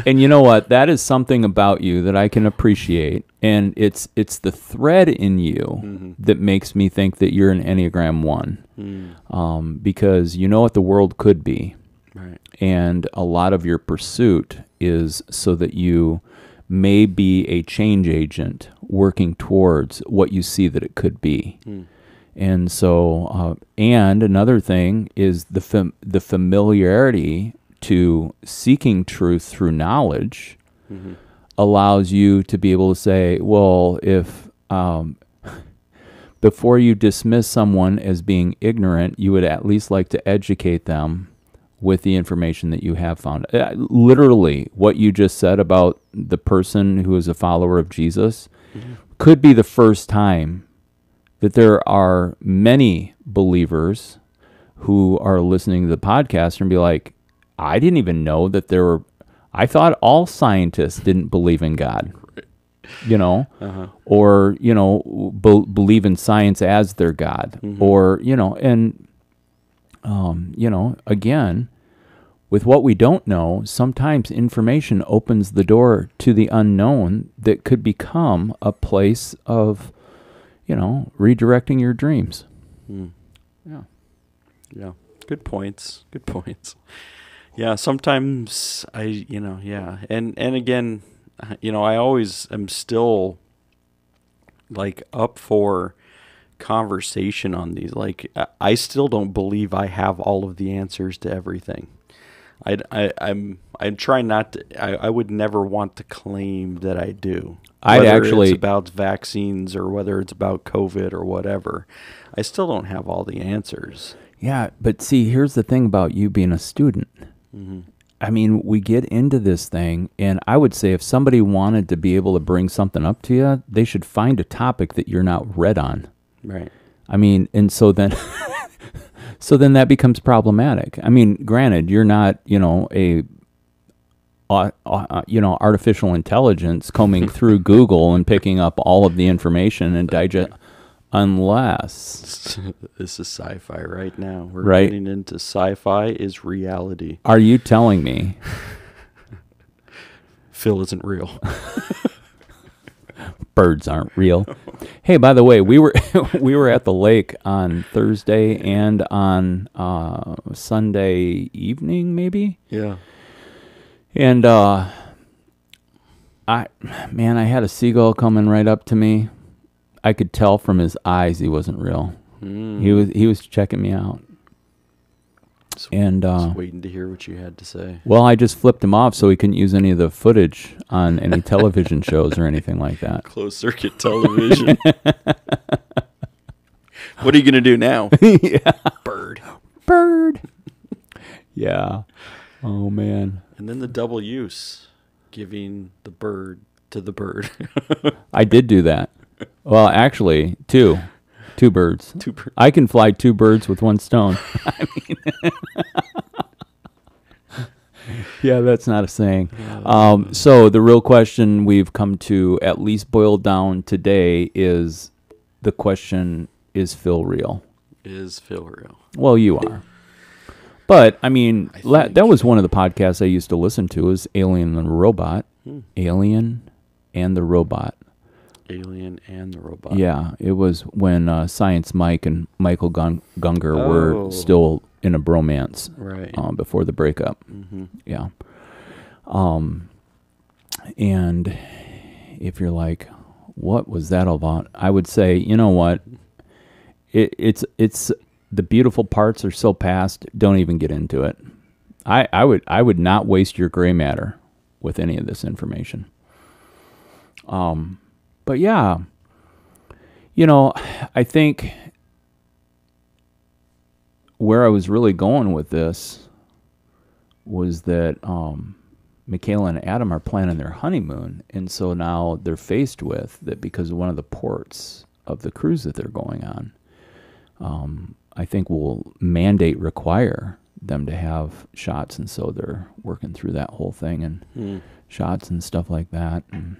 And you know what? That is something about you that I can appreciate, and it's the thread in you that makes me think that you're an Enneagram 1, because you know what the world could be, right? And a lot of your pursuit is so that you may be a change agent working towards what you see that it could be. And so, and another thing is the familiarity to seeking truth through knowledge allows you to be able to say, well, if before you dismiss someone as being ignorant, you would at least like to educate them with the information that you have found. Literally, what you just said about the person who is a follower of Jesus could be the first time that there are many believers who are listening to the podcast and be like, I didn't even know that I thought all scientists didn't believe in God, or, believe in science as their God, or, and, again, with what we don't know, sometimes information opens the door to the unknown that could become a place of, redirecting your dreams. Yeah. Good points. Yeah. Sometimes And again, I always am still like up for conversation on these. Like, I still don't believe I have all of the answers to everything. I'm trying not to. I would never want to claim that I do. Whether it's about vaccines or whether it's about COVID or whatever, I still don't have all the answers. Yeah, but see, here's the thing about you being a student. I mean, we get into this thing, and I would say if somebody wanted to be able to bring something up to you, they should find a topic that you're not read on. Right. I mean, and so then. So then that becomes problematic. I mean, granted, you're not, artificial intelligence combing through Google and picking up all of the information and digest, unless... This is sci-fi right now. We're getting into sci-fi is reality. Are you telling me? Phil isn't real. Birds aren't real. Hey, by the way, we were at the lake on Thursday and on Sunday evening, maybe. Yeah. And I had a seagull coming right up to me. I could tell from his eyes he wasn't real. He was checking me out. Just and waiting to hear what you had to say. Well, I just flipped him off so he couldn't use any of the footage on any television shows or anything like that. Closed circuit television. What are you going to do now? Yeah. Bird. Yeah. Oh, man. And then the double use, giving the bird to the bird. I did do that. Well, actually, two birds. I can fly two birds with one stone. I mean, yeah, that's not a saying. So the real question we've come to at least boil down today is the question, is Phil real? Is Phil real? Well, you are. But, I mean, that was one of the podcasts I used to listen to, is Alien and the Robot. Alien and the Robot. Alien and the Robot. Yeah, it was when Science Mike and Michael Gunger were still in a bromance, right, before the breakup. Yeah. And if you're like, what was that all about? I would say, you know what? It's the beautiful parts are so past. Don't even get into it. I would not waste your gray matter with any of this information. But yeah, I think where I was really going with this was that Michaela and Adam are planning their honeymoon, and so now they're faced with that because of one of the ports of the cruise that they're going on. I think will require them to have shots, and so they're working through that whole thing and shots and stuff like that. And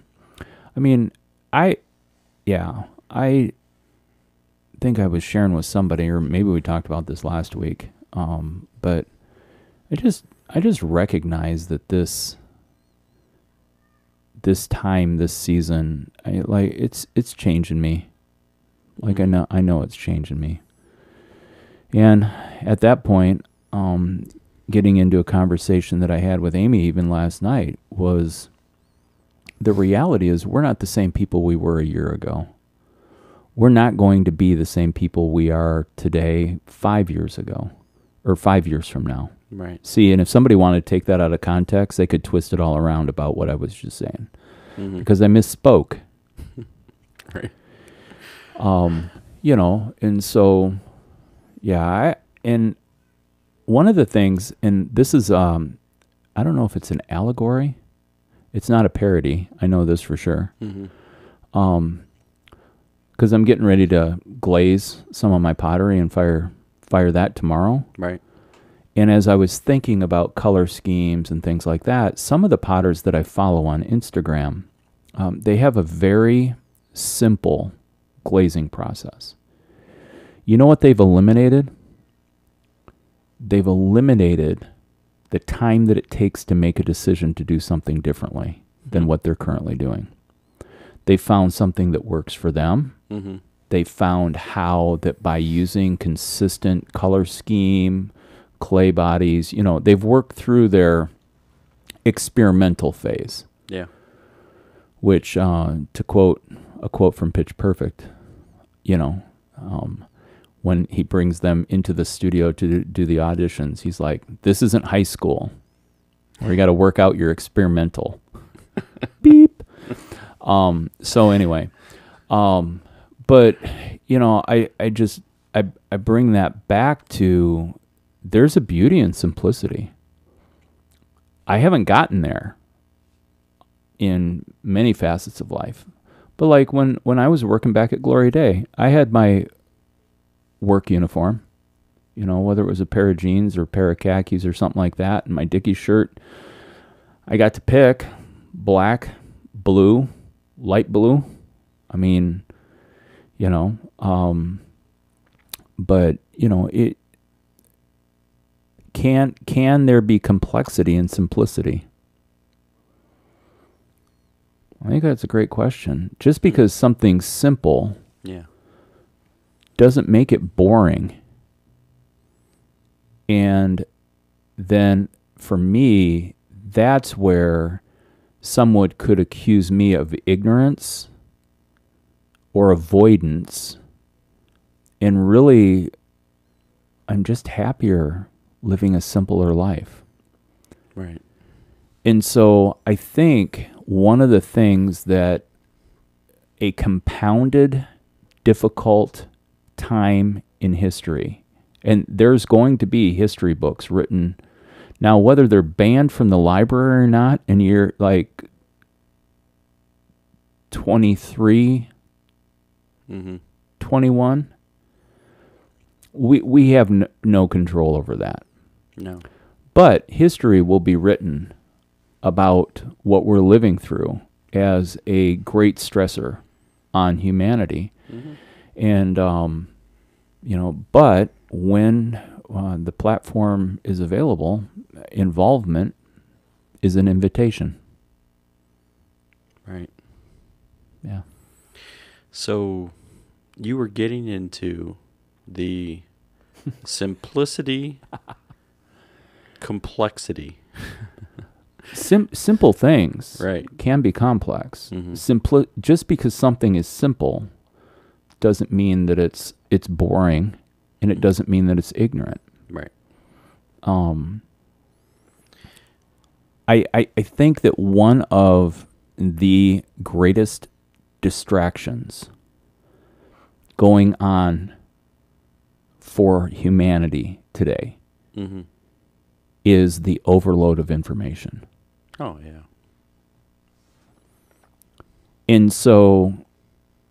I mean, I think I was sharing with somebody, or maybe we talked about this last week. But I just recognize that this time, this season, it's changing me. Like I know it's changing me. And at that point, getting into a conversation that I had with Amy even last night was the reality is we're not the same people we were a year ago. We're not going to be the same people we are today 5 years ago or 5 years from now. Right. See, and if somebody wanted to take that out of context, they could twist it all around about what I was just saying. Because I misspoke. Right. And so, yeah, and one of the things, and this is, I don't know if it's an allegory. It's not a parody. I know this for sure. Because I'm getting ready to glaze some of my pottery and fire that tomorrow. Right. And as I was thinking about color schemes and things like that, some of the potters that I follow on Instagram, they have a very simple glazing process. You know what they've eliminated? They've eliminated the time that it takes to make a decision to do something differently than what they're currently doing. They found something that works for them. They found how that by using consistent color scheme, clay bodies, they've worked through their experimental phase. Yeah. Which, to quote a quote from Pitch Perfect, when he brings them into the studio to do the auditions, he's like, this isn't high school where you got to work out your experimental. Beep. So anyway, but I bring that back to there's a beauty in simplicity. I haven't gotten there in many facets of life, but like when I was working back at Glory Day, I had my work uniform, whether it was a pair of jeans or a pair of khakis or something like that, and my Dickies shirt. I got to pick black, blue, light blue. I mean, but it can there be complexity in simplicity? I think that's a great question. Just because something's simple, doesn't make it boring. And then for me, that's where someone could accuse me of ignorance or avoidance. And really, I'm just happier living a simpler life. Right. And so I think one of the things that a compounded, difficult time in history, and there's going to be history books written now, whether they're banned from the library or not, and you're like 23, 21, we have no control over that. No. But history will be written about what we're living through as a great stressor on humanity. And, but when the platform is available, involvement is an invitation. Right. Yeah. So you were getting into the simplicity, complexity. Simple things Right. can be complex. Just because something is simple doesn't mean that it's boring, and it doesn't mean that it's ignorant. Right. I think that one of the greatest distractions going on for humanity today is the overload of information. Oh, yeah. And so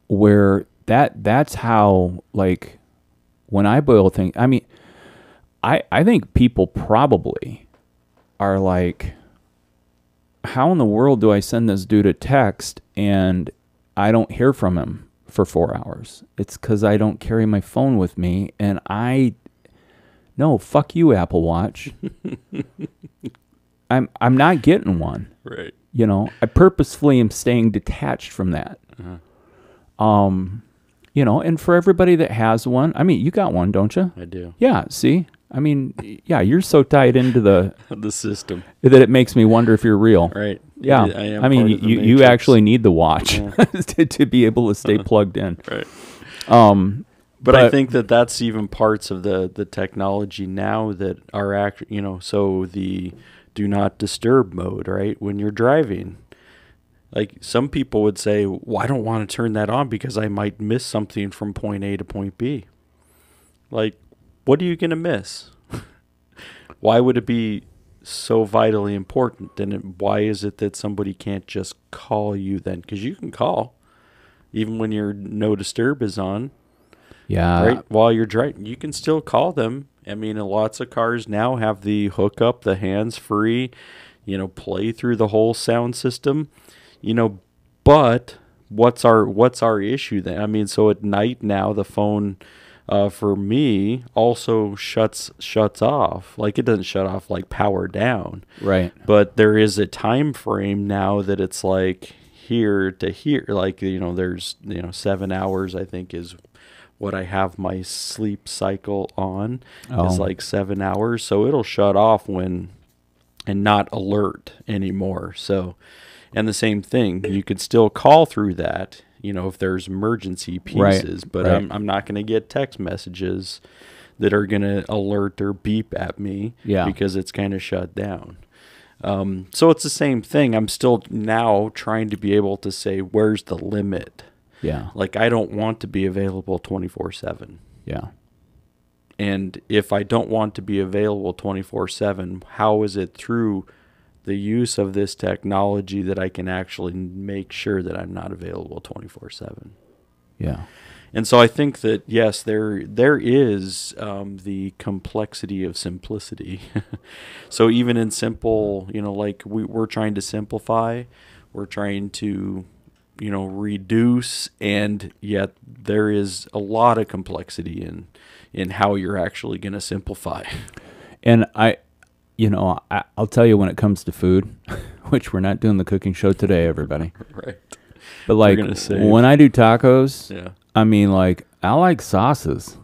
where that's how, like, when I boil things, I mean, I think people probably are like, how in the world do I send this dude a text and I don't hear from him for 4 hours? It's because I don't carry my phone with me, and no, fuck you, Apple Watch. I'm not getting one. Right. You know, I purposefully am staying detached from that. You know, and for everybody that has one, I mean, you got one, don't you? I do. Yeah, see? I mean, yeah, you're so tied into the system that it makes me wonder if you're real. Right. Yeah. I mean, you actually need the watch to be able to stay plugged in. Right. But I think that's even parts of the technology now that are so the do not disturb mode, right? When you're driving, like some people would say, well, I don't want to turn that on because I might miss something from point A to point B. Like, what are you going to miss? Why would it be so vitally important? And why is it that somebody can't just call you then? Because you can call even when your no disturb is on. Yeah. Right. While you're driving, you can still call them. I mean, lots of cars now have the hookup, the hands-free, play through the whole sound system, but what's our issue then? I mean, so at night now the phone for me also shuts off. Like, it doesn't shut off like power down. Right. But there is a time frame now that it's like here to here, like, there's 7 hours, I think, is what I have my sleep cycle on is like 7 hours. So it'll shut off and not alert anymore. So, and the same thing, you could still call through that, if there's emergency pieces, but I'm not going to get text messages that are going to alert or beep at me because it's kind of shut down. So it's the same thing. I'm still now trying to be able to say, where's the limit? Yeah. Like, I don't want to be available 24/7. Yeah. And if I don't want to be available 24/7, how is it through the use of this technology that I can actually make sure that I'm not available 24/7? Yeah. And so I think that, yes, there is the complexity of simplicity. So even in simple, like we're trying to simplify, we're trying to reduce, and yet there is a lot of complexity in how you're actually going to simplify. And I'll tell you, when it comes to food, which we're not doing the cooking show today, everybody. Right. But like when I do tacos, I mean, like, I like sauces.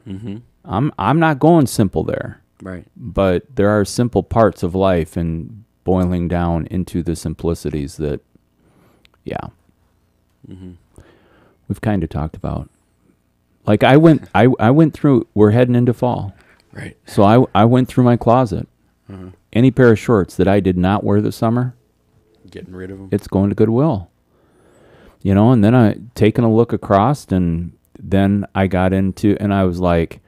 I'm not going simple there. Right. But there are simple parts of life, and boiling down into the simplicities that, we've kind of talked about. Like, I went through, we're heading into fall. Right. So I went through my closet. Any pair of shorts that I did not wear this summer, getting rid of them. It's going to Goodwill. And then I taken a look across, and then I got into, and I was like,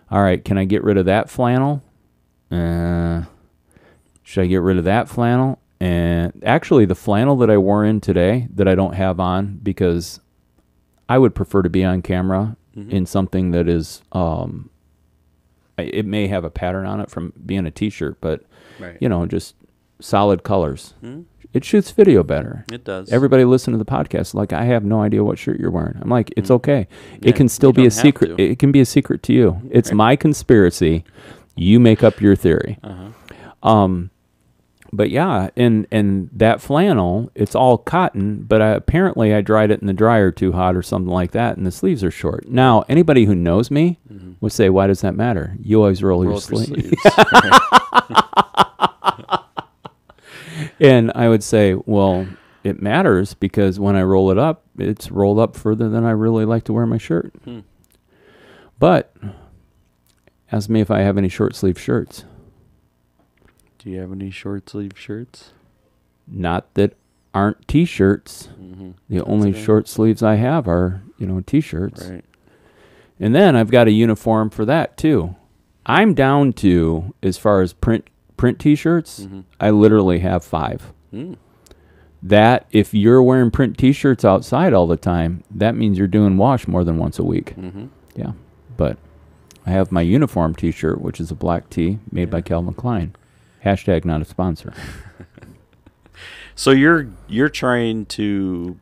all right, can I get rid of that flannel? Should I get rid of that flannel? And actually, the flannel that I wore in today that I don't have on, because I would prefer to be on camera in something that is, it may have a pattern on it from being a t-shirt, but, just solid colors. It shoots video better. It does. Everybody listen to the podcast like, I have no idea what shirt you're wearing. I'm like, it's okay. It can still be a secret. It can be a secret to you. It's my conspiracy. You make up your theory. But yeah, and that flannel, it's all cotton, but apparently I dried it in the dryer too hot or something like that, and the sleeves are short. Now, anybody who knows me would say, why does that matter? You always roll your sleeves. Right. And I would say, well, it matters because when I roll it up, it's rolled up further than I really like to wear my shirt. But ask me if I have any short sleeve shirts. Do you have any short sleeve shirts? Not that aren't t-shirts. The only short sleeves I have are, t-shirts. Right. And then I've got a uniform for that too. I'm down to, as far as print t-shirts, I literally have 5. That, if you're wearing print t-shirts outside all the time, that means you're doing wash more than once a week. Yeah. But I have my uniform t-shirt, which is a black tee made by Calvin Klein. Hashtag not a sponsor. So you're trying to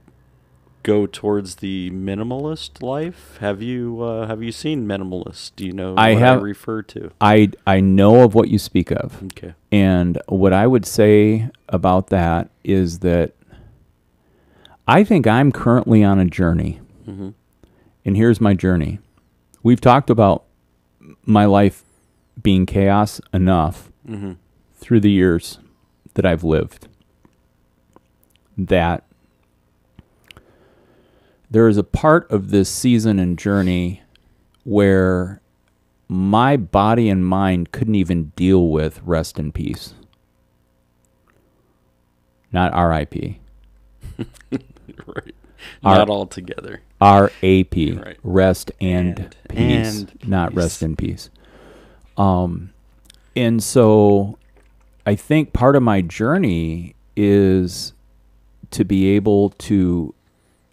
go towards the minimalist life? Have you seen Minimalist? Do you know what I refer to? I know of what you speak of. Okay. And what I would say about that is that I think I'm currently on a journey. And here's my journey. We've talked about my life being chaos enough through the years that I've lived, that there is a part of this season and journey where my body and mind couldn't even deal with rest and peace. Not R.I.P. Right. Not all together. R.A.P. Right. Rest and peace. And not peace. Rest and peace. And so I think part of my journey is to be able to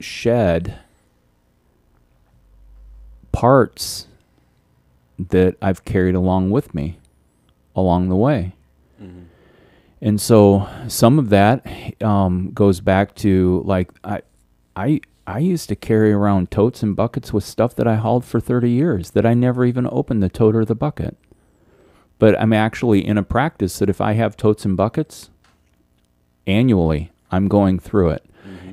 shed parts that I've carried along with me along the way. And so some of that goes back to, like, I used to carry around totes and buckets with stuff that I hauled for 30 years that I never even opened the tote or the bucket. But I'm actually in a practice that if I have totes and buckets, annually, I'm going through it.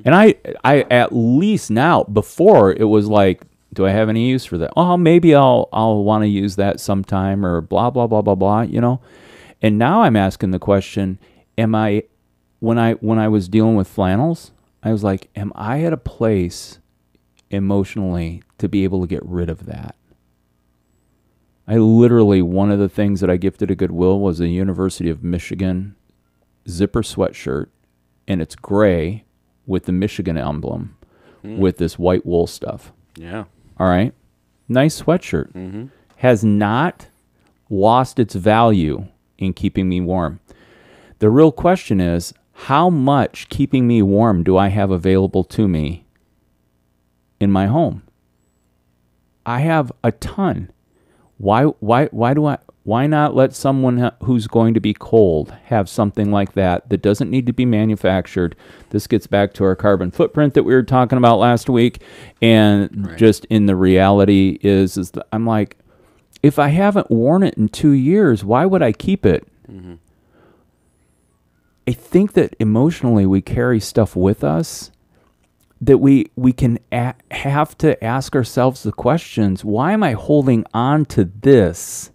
And I at least now, before it was like, do I have any use for that? Oh, maybe I'll want to use that sometime, or blah, blah, blah, blah, blah, And now I'm asking the question, when I was dealing with flannels, I was like, am I at a place emotionally to be able to get rid of that? I literally, one of the things that I gifted at Goodwill was a University of Michigan zipper sweatshirt, and it's gray with the Michigan emblem with this white wool stuff. Yeah. All right. Nice sweatshirt. Has not lost its value in keeping me warm. The real question is, how much keeping me warm do I have available to me in my home? I have a ton. Why not let someone who's going to be cold have something like that doesn't need to be manufactured? This gets back to our carbon footprint that we were talking about last week. And just in the reality is that I'm like, if I haven't worn it in 2 years, why would I keep it? I think that emotionally we carry stuff with us that we can have to ask ourselves the questions, why am I holding on to this?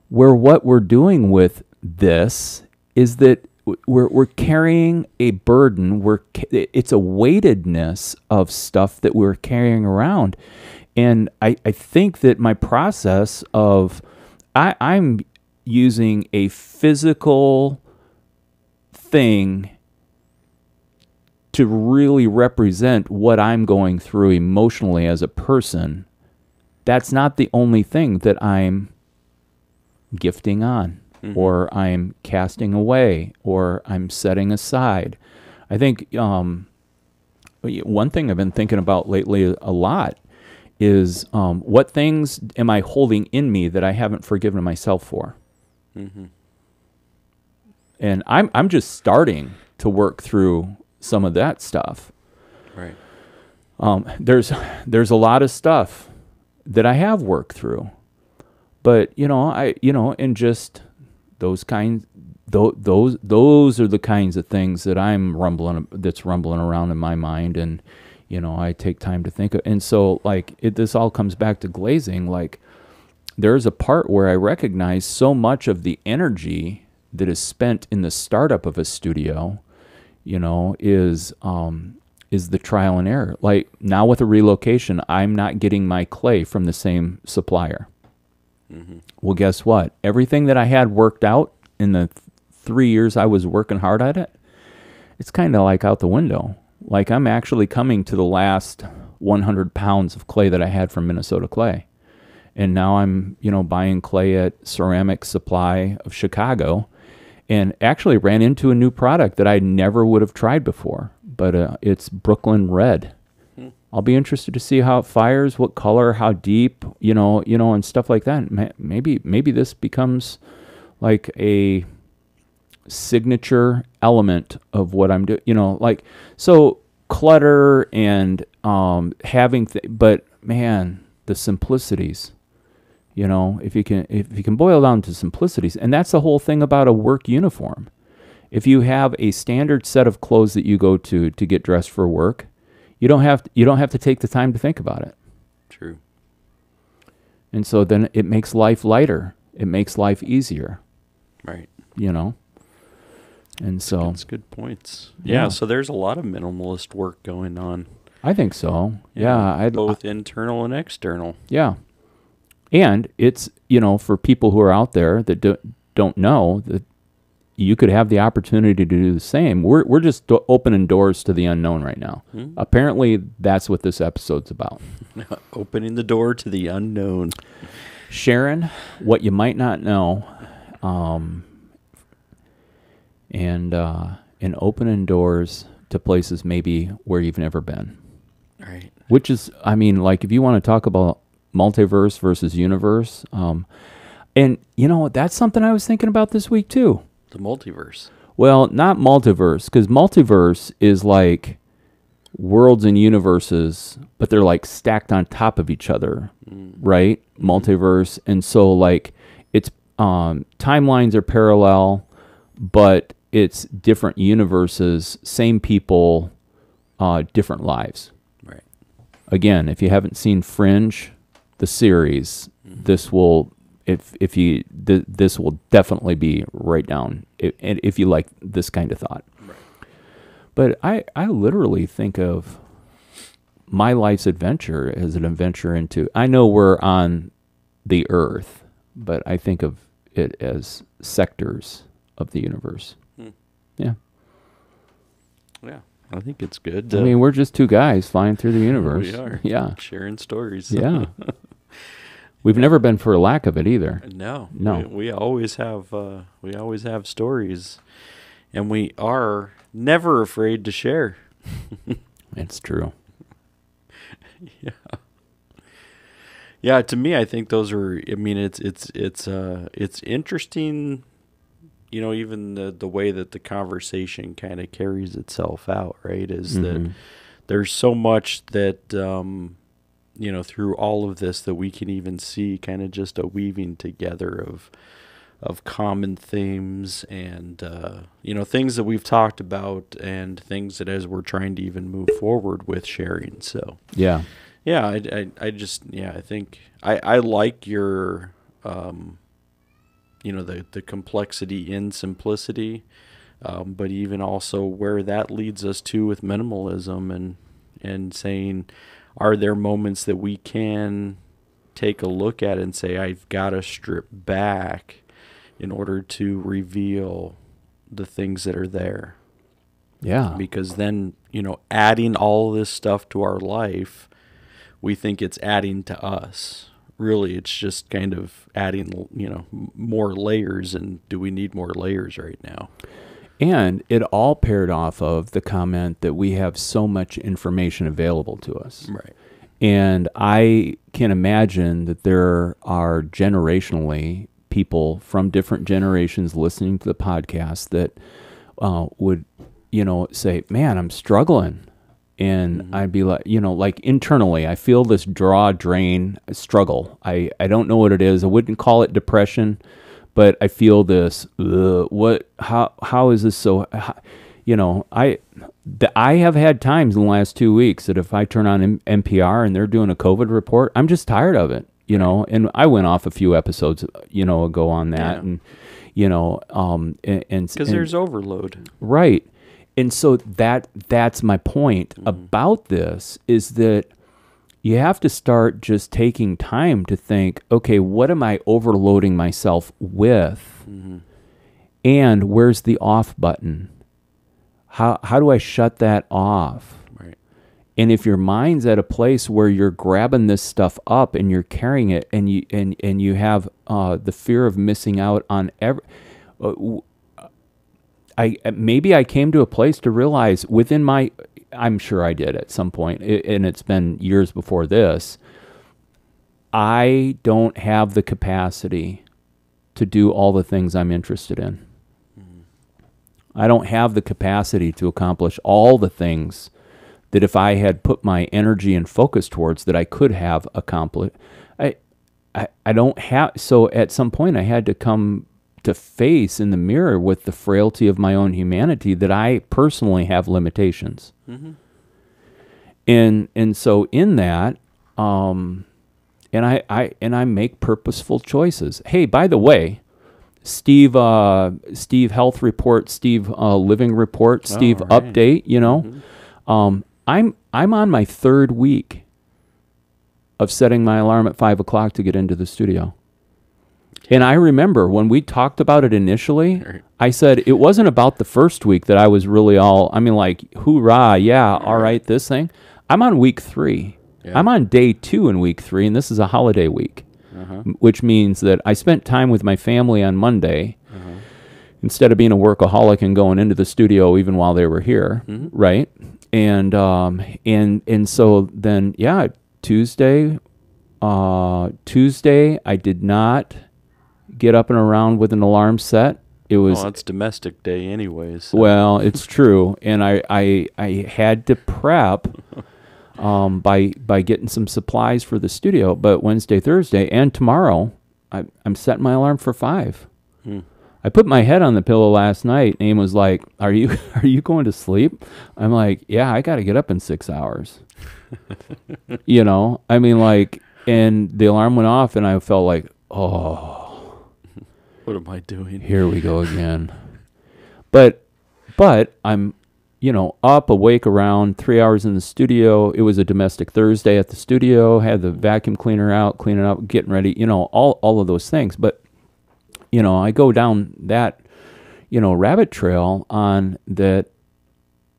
Where what we're doing with this is that we're carrying a burden. It's a weightedness of stuff that we're carrying around. And I think that my process of, I'm using a physical thing to really represent what I'm going through emotionally as a person. That's not the only thing that I'm gifting on, or I'm casting away, or I'm setting aside. I think one thing I've been thinking about lately a lot is what things am I holding in me that I haven't forgiven myself for? And I'm just starting to work through some of that stuff. Right. There's a lot of stuff that I have worked through, but and just those kinds those are the kinds of things that that's rumbling around in my mind, and I take time to think of. And so like this all comes back to glazing. Like there's a part where I recognize so much of the energy that is spent in the startup of a studio, is the trial and error. Like now with a relocation, I'm not getting my clay from the same supplier. Mm-hmm. Well, guess what? Everything that I had worked out in the 3 years I was working hard at it, it's kind of like out the window. Like I'm actually coming to the last 100 pounds of clay that I had from Minnesota Clay. And now I'm, buying clay at Ceramic Supply of Chicago, and actually ran into a new product that I never would have tried before, but it's Brooklyn Red. I'll be interested to see how it fires, what color, how deep, and stuff like that. Maybe this becomes like a signature element of what I'm doing, so clutter and but man, the simplicities, if you can boil down to simplicities, and that's the whole thing about a work uniform. If you have a standard set of clothes that you go to get dressed for work, you don't have to take the time to think about it. True. And so then it makes life lighter. It makes life easier. Right. And so that's good points. Yeah. So there's a lot of minimalist work going on. I think so. Yeah. Both internal and external. Yeah. And it's, for people who are out there that don't know that you could have the opportunity to do the same. We're just opening doors to the unknown right now. Mm-hmm. Apparently, that's what this episode's about. Opening the door to the unknown. Sharing what you might not know, and opening doors to places maybe where you've never been. Right. Which is, like if you want to talk about multiverse versus universe, and that's something I was thinking about this week too. The multiverse. Well, not multiverse, because multiverse is like worlds and universes, but they're like stacked on top of each other, right? Multiverse. And so like it's timelines are parallel, but it's different universes, same people, different lives. Right. Again, if you haven't seen Fringe, the series, this will... this will definitely be right down if you like this kind of thought. Right. But I literally think of my life's adventure as an adventure into, I know we're on the earth, but I think of it as sectors of the universe. Yeah. Yeah. I think it's good. We're just two guys flying through the universe. We are. Yeah. Sharing stories. Yeah. We've never been for a lack of it either. No. We always have stories, and we are never afraid to share. It's true. Yeah. Yeah, to me I think those are, it's interesting, even the way that the conversation kind of carries itself out, right? Is that there's so much that through all of this that we can even see kind of just a weaving together of common themes and, things that we've talked about and things that as we're trying to even move forward with sharing. So, I think I like your, the complexity in simplicity, but even also where that leads us to with minimalism and saying, are there moments that we can take a look at and say, I've got to strip back in order to reveal the things that are there? Yeah. Because then, adding all this stuff to our life, we think it's adding to us. Really, it's just kind of adding, more layers. And do we need more layers right now? And it all paired off of the comment that we have so much information available to us. Right. And I can imagine that there are generationally people from different generations listening to the podcast that would, say, man, I'm struggling. And I'd be like, like internally, I feel this drain struggle. I don't know what it is. I wouldn't call it depression, but I feel this, how is this so, you know, I have had times in the last 2 weeks that if I turn on NPR and they're doing a COVID report, I'm just tired of it, you know, and I went off a few episodes, you know, ago on that, and, you know, because there's overload. Right. And so that's my point about this, is that you have to start just taking time to think, okay, what am I overloading myself with? And where's the off button? How do I shut that off? Right. And if your mind's at a place where you're grabbing this stuff up and you're carrying it, and you have the fear of missing out on maybe I came to a place to realize within my, I'm sure I did at some point, and it's been years before this, I don't have the capacity to do all the things I'm interested in. I don't have the capacity to accomplish all the things that if I had put my energy and focus towards, that I could have accomplished. I don't have, so at some point I had to come to face in the mirror with the frailty of my own humanity, that I personally have limitations. And so in that, and I make purposeful choices. Hey, by the way, Steve health report, Steve living report, Steve update, you know, I'm on my 3rd week of setting my alarm at 5 o'clock to get into the studio. And I remember when we talked about it initially, I said it wasn't about the first week that I was really like, hoorah, yeah, all right, this thing. I'm on week 3. Yeah. I'm on day 2 in week 3, and this is a holiday week, which means that I spent time with my family on Monday instead of being a workaholic and going into the studio even while they were here, right? And so then, yeah, Tuesday, I did not get up and around with an alarm set. It was, it's domestic day anyways. So. Well, it's true, and I had to prep by getting some supplies for the studio. But Wednesday, Thursday, and tomorrow, I'm setting my alarm for 5. I put my head on the pillow last night, and Aim was like, "Are you going to sleep?" I'm like, "Yeah, I got to get up in 6 hours." You know, I mean, like, and the alarm went off, and I felt like, oh. What am I doing? Here we go again. But I'm, you know, up, awake around 3 hours in the studio. It was a domestic Thursday at the studio, had the vacuum cleaner out, cleaning up, getting ready, you know, all of those things. But, you know, I go down that, you know, rabbit trail on that.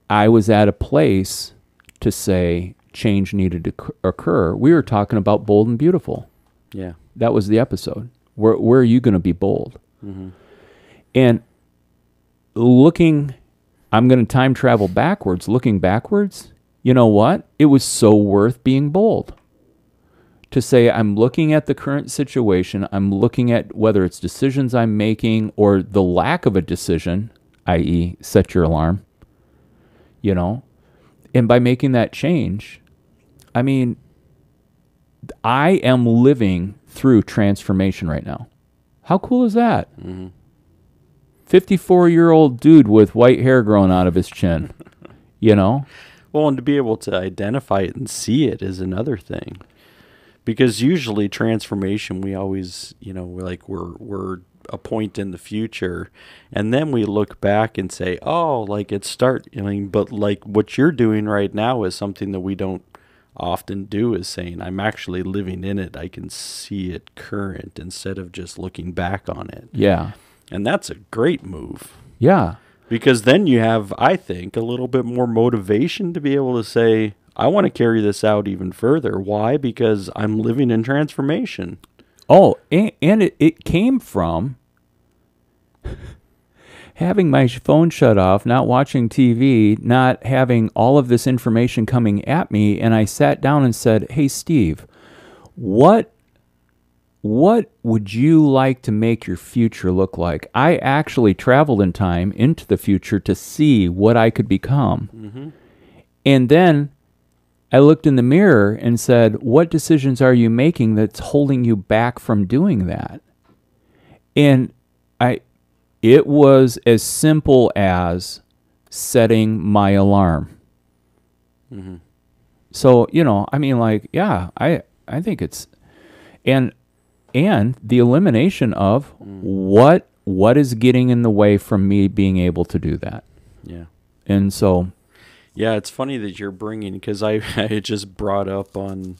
I was at a place to say change needed to occur. We were talking about bold and beautiful. Yeah. That was the episode. Where are you going to be bold? And I'm going to time travel backwards. Looking backwards, you know what? It was so worth being bold. To say, I'm looking at the current situation, I'm looking at whether it's decisions I'm making or the lack of a decision, i.e. set your alarm, you know? And by making that change, I mean, I am living through transformation right now. How cool is that? 54-year-old dude with white hair growing out of his chin, you know? Well, and to be able to identify it and see it is another thing. Because usually transformation, we always, you know, we're a point in the future, and then we look back and say, oh, like but like what you're doing right now is something that we don't often do, is saying, I'm actually living in it. I can see it current instead of just looking back on it. Yeah. And that's a great move. Yeah. Because then you have, I think, a little bit more motivation to be able to say, I want to carry this out even further. Why? Because I'm living in transformation. Oh, and it came from having my phone shut off, not watching TV, not having all of this information coming at me, and I sat down and said, hey, Steve, what would you like to make your future look like? I actually traveled in time into the future to see what I could become. And then I looked in the mirror and said, what decisions are you making that's holding you back from doing that? And it was as simple as setting my alarm. Mm-hmm. So, I mean, like, yeah, I think it's, and the elimination of what is getting in the way from me being able to do that. Yeah. And so, yeah, it's funny that you're bringing, because I had just brought up on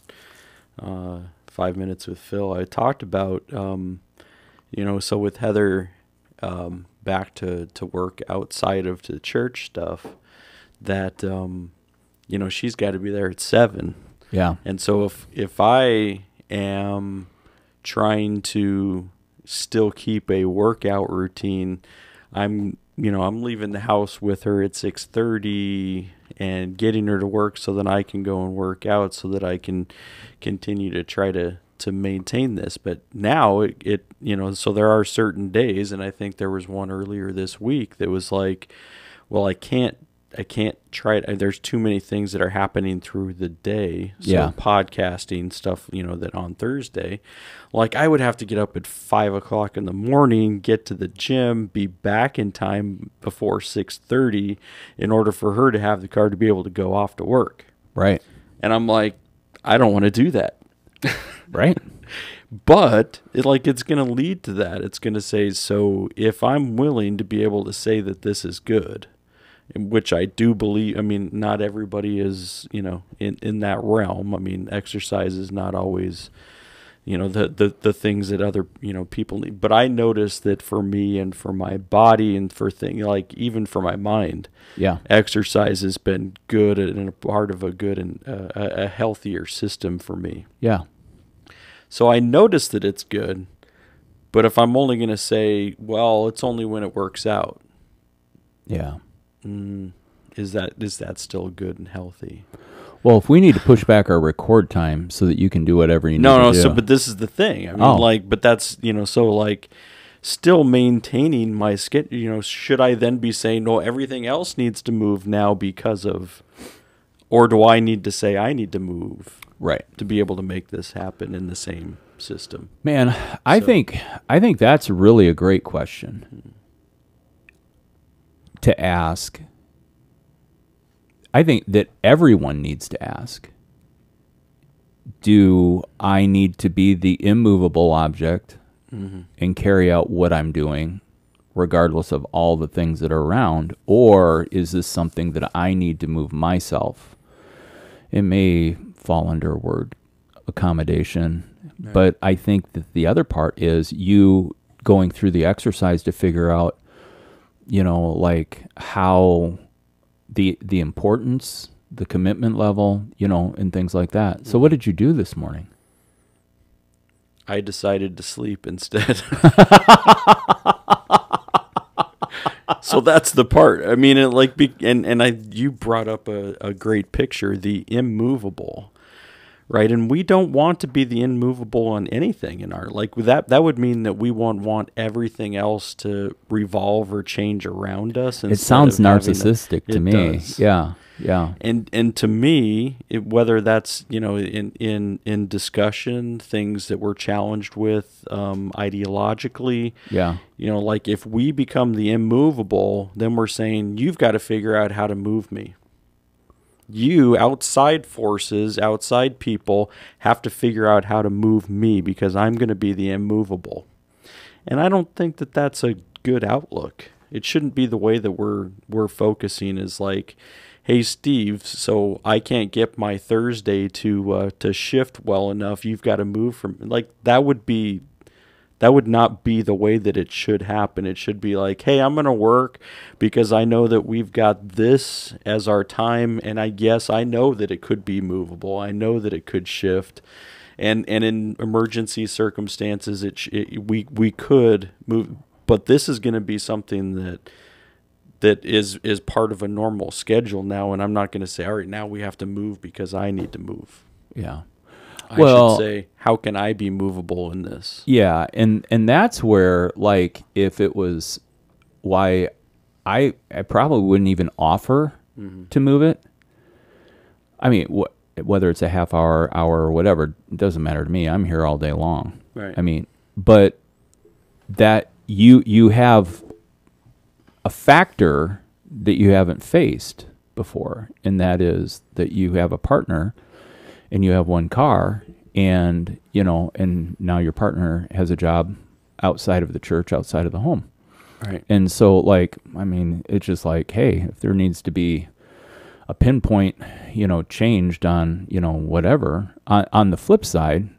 5 Minutes with Phil, I talked about, so with Heather, back to work outside of the church stuff, that, she's got to be there at 7. yeah. And so if I am trying to still keep a workout routine, I'm leaving the house with her at 6:30 and getting her to work so that I can go and work out so that I can continue to try to maintain this. But now it so there are certain days, and I think there was one earlier this week that was like, well, I can't try it. There's too many things that are happening through the day. So podcasting stuff, that on Thursday, like I would have to get up at 5 o'clock in the morning, get to the gym, be back in time before 6:30 in order for her to have the car to be able to go off to work. Right. And I'm like, I don't want to do that. Right. But it's going to lead to that. It's going to say, so if I'm willing to be able to say that this is good, which I do believe, I mean, not everybody is, in that realm. I mean, exercise is not always, the things that other, people need. But I noticed that for me and for my body and for things, like even for my mind, exercise has been good and a part of a good and a healthier system for me. Yeah. So I noticed that it's good, but if I'm only going to say, well, it's only when it works out. Yeah. Is that still good and healthy? Well, if we need to push back our record time so that you can do whatever you need to do. So, but this is the thing. I mean, but that's, still maintaining my schedule, should I then be saying, no, everything else needs to move now because of, or do I need to say I need to move? Right. To be able to make this happen in the same system. Man, I think that's really a great question to ask. I think that everyone needs to ask, do I need to be the immovable object and carry out what I'm doing regardless of all the things that are around, or is this something that I need to move myself? It may fall under a word accommodation, but I think that the other part is you going through the exercise to figure out, how the importance, the commitment level, and things like that. So what did you do this morning? I decided to sleep instead. So that's the part. I mean, you brought up a great picture, the immovable, right? And we don't want to be the immovable on anything in our, that would mean that we won't want everything else to revolve or change around us. It sounds narcissistic to me. Does. Yeah. Yeah. And to me, whether that's, in discussion, things that we're challenged with ideologically, if we become the immovable, then we're saying, you've got to figure out how to move me. You, outside forces, outside people, have to figure out how to move me because I'm going to be the immovable. And I don't think that that's a good outlook. It shouldn't be the way that we're focusing is like, hey, Steve, so I can't get my Thursday to shift well enough. You've got to move from that would not be the way that it should happen. It should be like, hey, I'm going to work because I know that we've got this as our time, and I know that it could be movable. I know that it could shift, and in emergency circumstances, we could move. But this is going to be something that is part of a normal schedule now, and I'm not going to say, all right, now we have to move because I need to move. Yeah. I should say, how can I be movable in this? Yeah, and that's where, if it was why I probably wouldn't even offer to move it. I mean, whether it's a half hour, or whatever, it doesn't matter to me. I'm here all day long. Right. I mean, but that you have a factor that you haven't faced before, and that is that you have a partner and you have one car, and and now your partner has a job outside of the church, outside of the home. Right. And so, like, I mean, it's just like, hey, if there needs to be a pinpoint, changed on, whatever, on the flip side,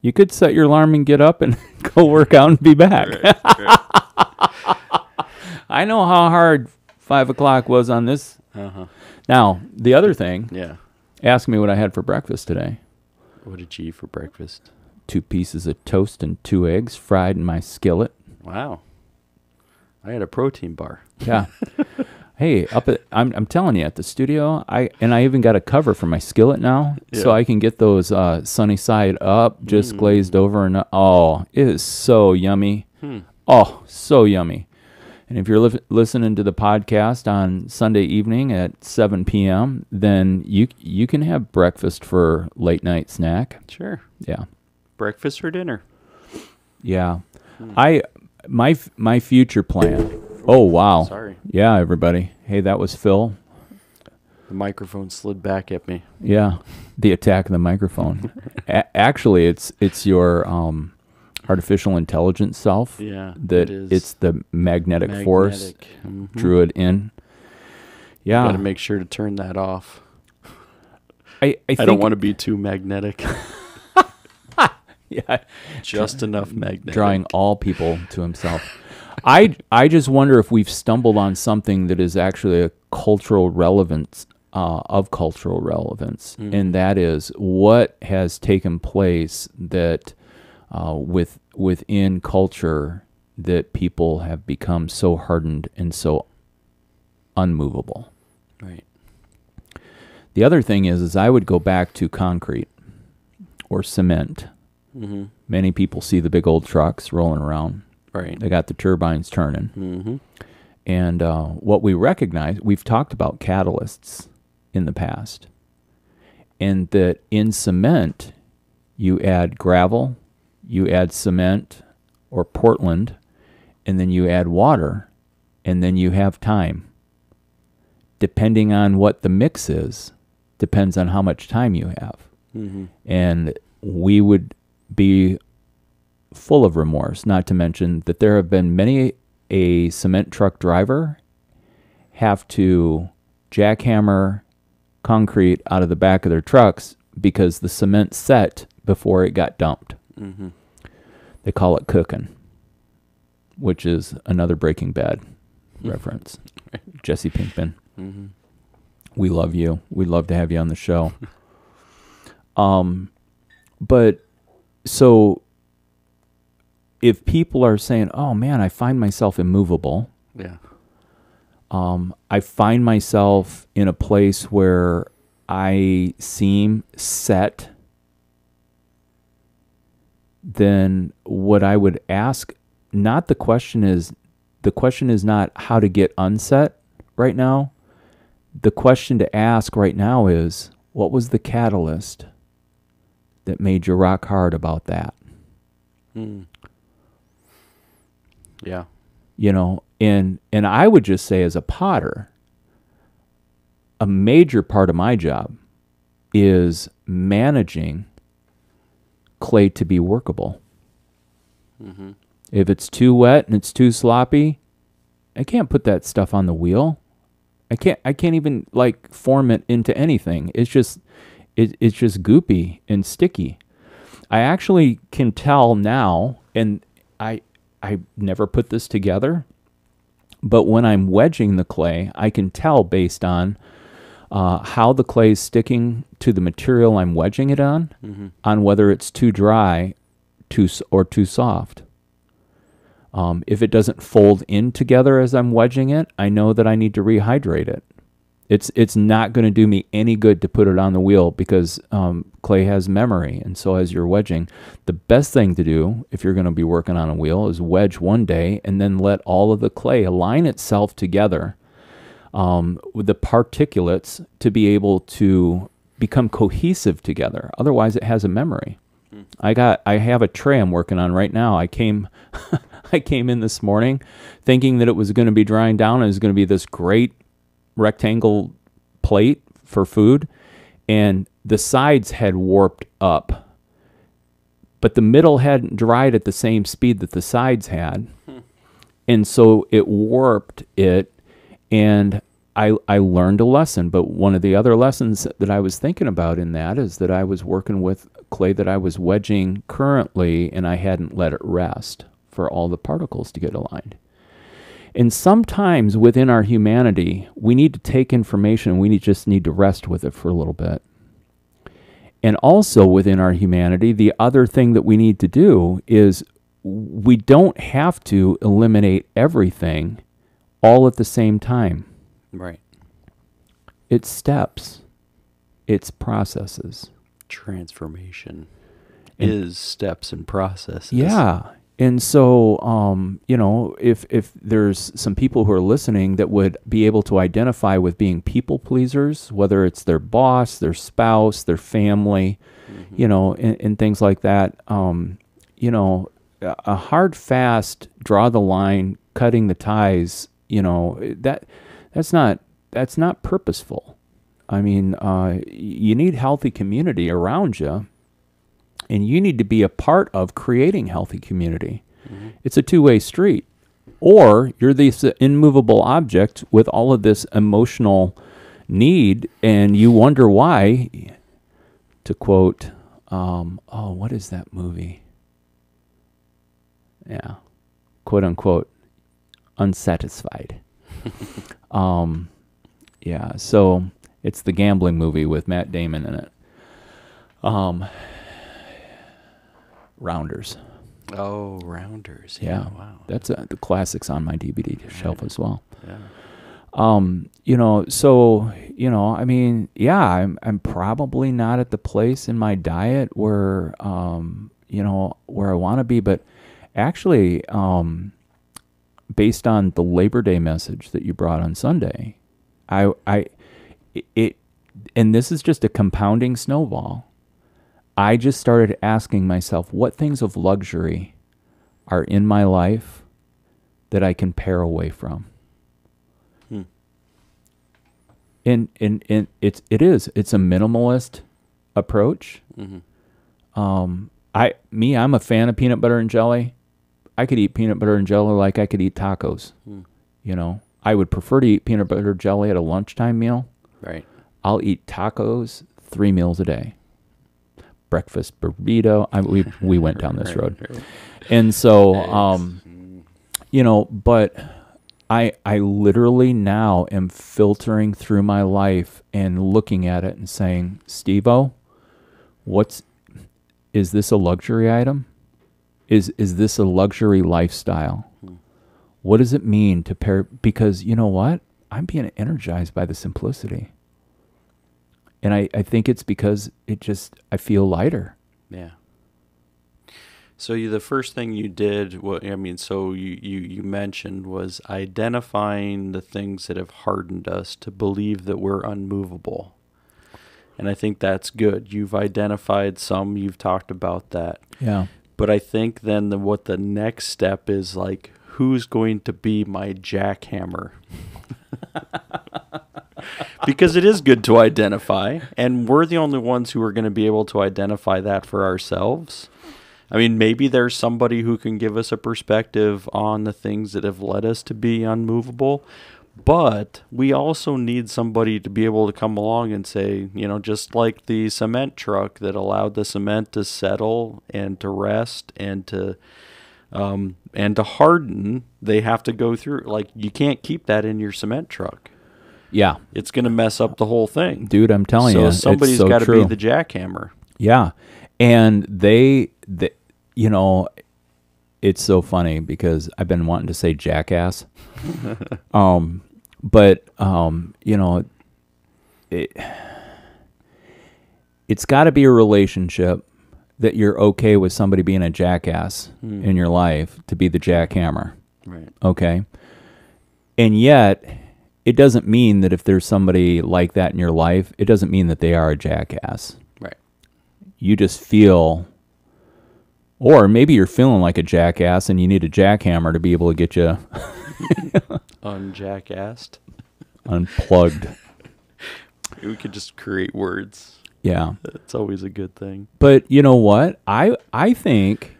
you could set your alarm and get up and go work out and be back. Right. I know how hard 5 o'clock was on this. Uh-huh. Now, the other thing, yeah. Ask me what I had for breakfast today. What did you eat for breakfast? 2 pieces of toast and 2 eggs fried in my skillet. Wow. I had a protein bar. Yeah. Hey, I'm telling you, at the studio, I even got a cover for my skillet now, so I can get those sunny side up, just glazed over, and it is so yummy. Oh, so yummy. And if you're listening to the podcast on Sunday evening at 7 p.m., then you can have breakfast for late night snack. Sure. Yeah. Breakfast or dinner. Yeah. My future plan. Oh, wow. Sorry. Yeah, everybody. Hey, that was Phil. The microphone slid back at me. Yeah. The attack of the microphone. Actually, it's your artificial intelligence self. Yeah. That it's the magnetic force drew it in. Yeah. Got to make sure to turn that off. I don't want to be too magnetic. Yeah. Just enough magnetic. Drawing all people to himself. I just wonder if we've stumbled on something that is actually a cultural relevance of cultural relevance, and that is what has taken place that within culture that people have become so hardened and so unmovable. Right. The other thing is I would go back to concrete or cement. Mm-hmm. Many people see the big old trucks rolling around. Right. They got the turbines turning. Mm-hmm. And what we recognize, we've talked about catalysts in the past, and that in cement, you add gravel, you add cement or Portland, and then you add water, and then you have time. Depending on what the mix is, depends on how much time you have. Mm-hmm. And we would be full of remorse, not to mention that there have been many a cement truck driver have to jackhammer concrete out of the back of their trucks because the cement set before it got dumped. Mm-hmm. They call it cooking, which is another Breaking Bad reference. Jesse Pinkman. Mm-hmm. We love you. We'd love to have you on the show. But so if people are saying, oh man, I find myself immovable. Yeah. I find myself in a place where I seem set, then what I would ask, the question is not how to get unset right now. The question to ask right now is, what was the catalyst that made you rock hard about that? Yeah. And I would just say, as a potter, a major part of my job is managing clay to be workable. Mm-hmm. If it's too wet and it's too sloppy, I can't put that stuff on the wheel. I can't even form it into anything. It's just goopy and sticky. I actually can tell now, and I never put this together, but when I'm wedging the clay, I can tell based on how the clay is sticking to the material I'm wedging it on, on whether it's too dry or too soft. If it doesn't fold in together as I'm wedging it, I know that I need to rehydrate it. It's not going to do me any good to put it on the wheel because clay has memory, and so as you're wedging, the best thing to do if you're going to be working on a wheel is wedge one day and then let all of the clay align itself together with the particulates to be able to become cohesive together. Otherwise, it has a memory. I have a tray I'm working on right now. I came in this morning thinking that it was going to be drying down and it was going to be this great rectangle plate for food, and the sides had warped up, but the middle hadn't dried at the same speed that the sides had. And so it warped it, and I learned a lesson. But one of the other lessons that I was thinking about in that is that I was working with clay that I was wedging currently, and I hadn't let it rest for all the particles to get aligned. And sometimes within our humanity, we need to take information, we just need to rest with it for a little bit. And also within our humanity, the other thing that we need to do is we don't have to eliminate everything all at the same time. Right. It's steps. It's processes. Transformation is steps and processes. Yeah. And so, you know, if there's some people who are listening that would be able to identify with being people pleasers, whether it's their boss, their spouse, their family, you know, and things like that, you know, a hard, fast, draw the line, cutting the ties, you know, that's not purposeful. I mean, you need healthy community around you, and you need to be a part of creating healthy community. It's a two-way street. Or you're this immovable object with all of this emotional need, and you wonder why, to quote, what is that movie? Yeah, quote unquote, unsatisfied. Yeah, so it's the gambling movie with Matt Damon in it. Rounders. Oh, Rounders. Yeah. Wow. That's the classics on my DVD shelf as well. Yeah. You know, so, you know, I mean, yeah, I'm probably not at the place in my diet where, you know, where I want to be, but actually, based on the Labor Day message that you brought on Sunday, and this is just a compounding snowball. I just started asking myself, what things of luxury are in my life that I can pare away from? And it's a minimalist approach. I'm a fan of peanut butter and jelly. I could eat peanut butter and jelly like I could eat tacos. You know, I would prefer to eat peanut butter jelly at a lunchtime meal. Right. I'll eat tacos 3 meals a day. Breakfast burrito. We went down this road. Right. And so, you know, but I literally now am filtering through my life and looking at it and saying, Steve-O, is this a luxury item? Is this a luxury lifestyle? What does it mean to pair? Because you know what? I'm being energized by the simplicity. And I think it's because I feel lighter. Yeah. So the first thing you did, you mentioned was identifying the things that have hardened us to believe that we're unmovable. And I think that's good. You've identified some, you've talked about that. Yeah. But I think then what the next step is, like, who's going to be my jackhammer? Because it is good to identify, and we're the only ones who are going to be able to identify that for ourselves. I mean, maybe there's somebody who can give us a perspective on the things that have led us to be unmovable, but we also need somebody to be able to come along and say, you know, just like the cement truck that allowed the cement to settle and to rest and to harden, they have to go through, like, you can't keep that in your cement truck. Yeah. It's going to mess up the whole thing. Dude, I'm telling you. So somebody's got to be the jackhammer. Yeah. And they, you know, it's so funny because I've been wanting to say jackass. But, you know, it's got to be a relationship that you're okay with somebody being a jackass in your life to be the jackhammer. Right. Okay. And yet, it doesn't mean that if there's somebody like that in your life, it doesn't mean that they are a jackass. Right. You just feel Or maybe you're feeling like a jackass and you need a jackhammer to be able to get you unjackassed, unplugged. We could just create words. Yeah. It's always a good thing. But you know what? I think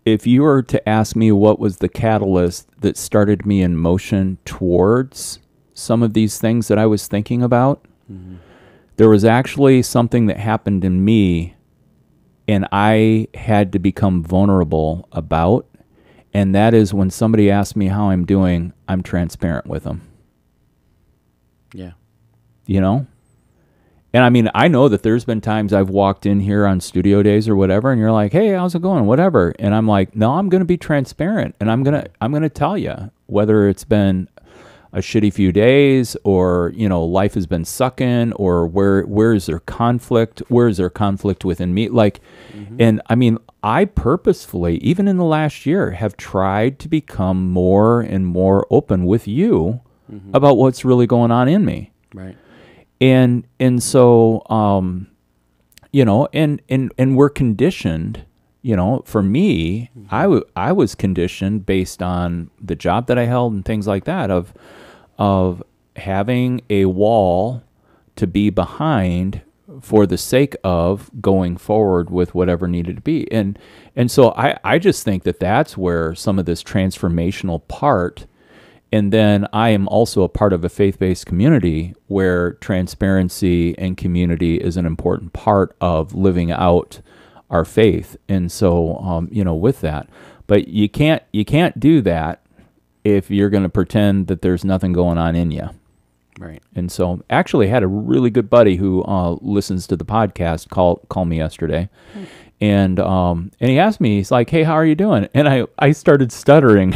if you were to ask me what was the catalyst that started me in motion towards some of these things that I was thinking about, there was actually something that happened in me and I had to become vulnerable about, and that is when somebody asks me how I'm doing, I'm transparent with them. Yeah. You know? And I mean, I know that there's been times I've walked in here on studio days or whatever, and you're like, "Hey, how's it going?" Whatever. And I'm like, "No, I'm going to be transparent, and I'm going to tell you whether it's been a shitty few days or, you know, life has been sucking, or where is there conflict? Where is there conflict within me?" Like, and I mean, I purposefully, even in the last year, have tried to become more and more open with you about what's really going on in me. Right. And so, you know, and we're conditioned, you know, for me, I was conditioned based on the job that I held and things like that of having a wall to be behind for the sake of going forward with whatever needed to be. And so I just think that that's where some of this transformational part. And then I am also a part of a faith-based community where transparency and community is an important part of living out our faith. And so, you know, with that, but you can't do that if you're going to pretend that there's nothing going on in you. Right. And so, actually, had a really good buddy who listens to the podcast call me yesterday. And he asked me, he's like, "Hey, how are you doing?" And I started stuttering,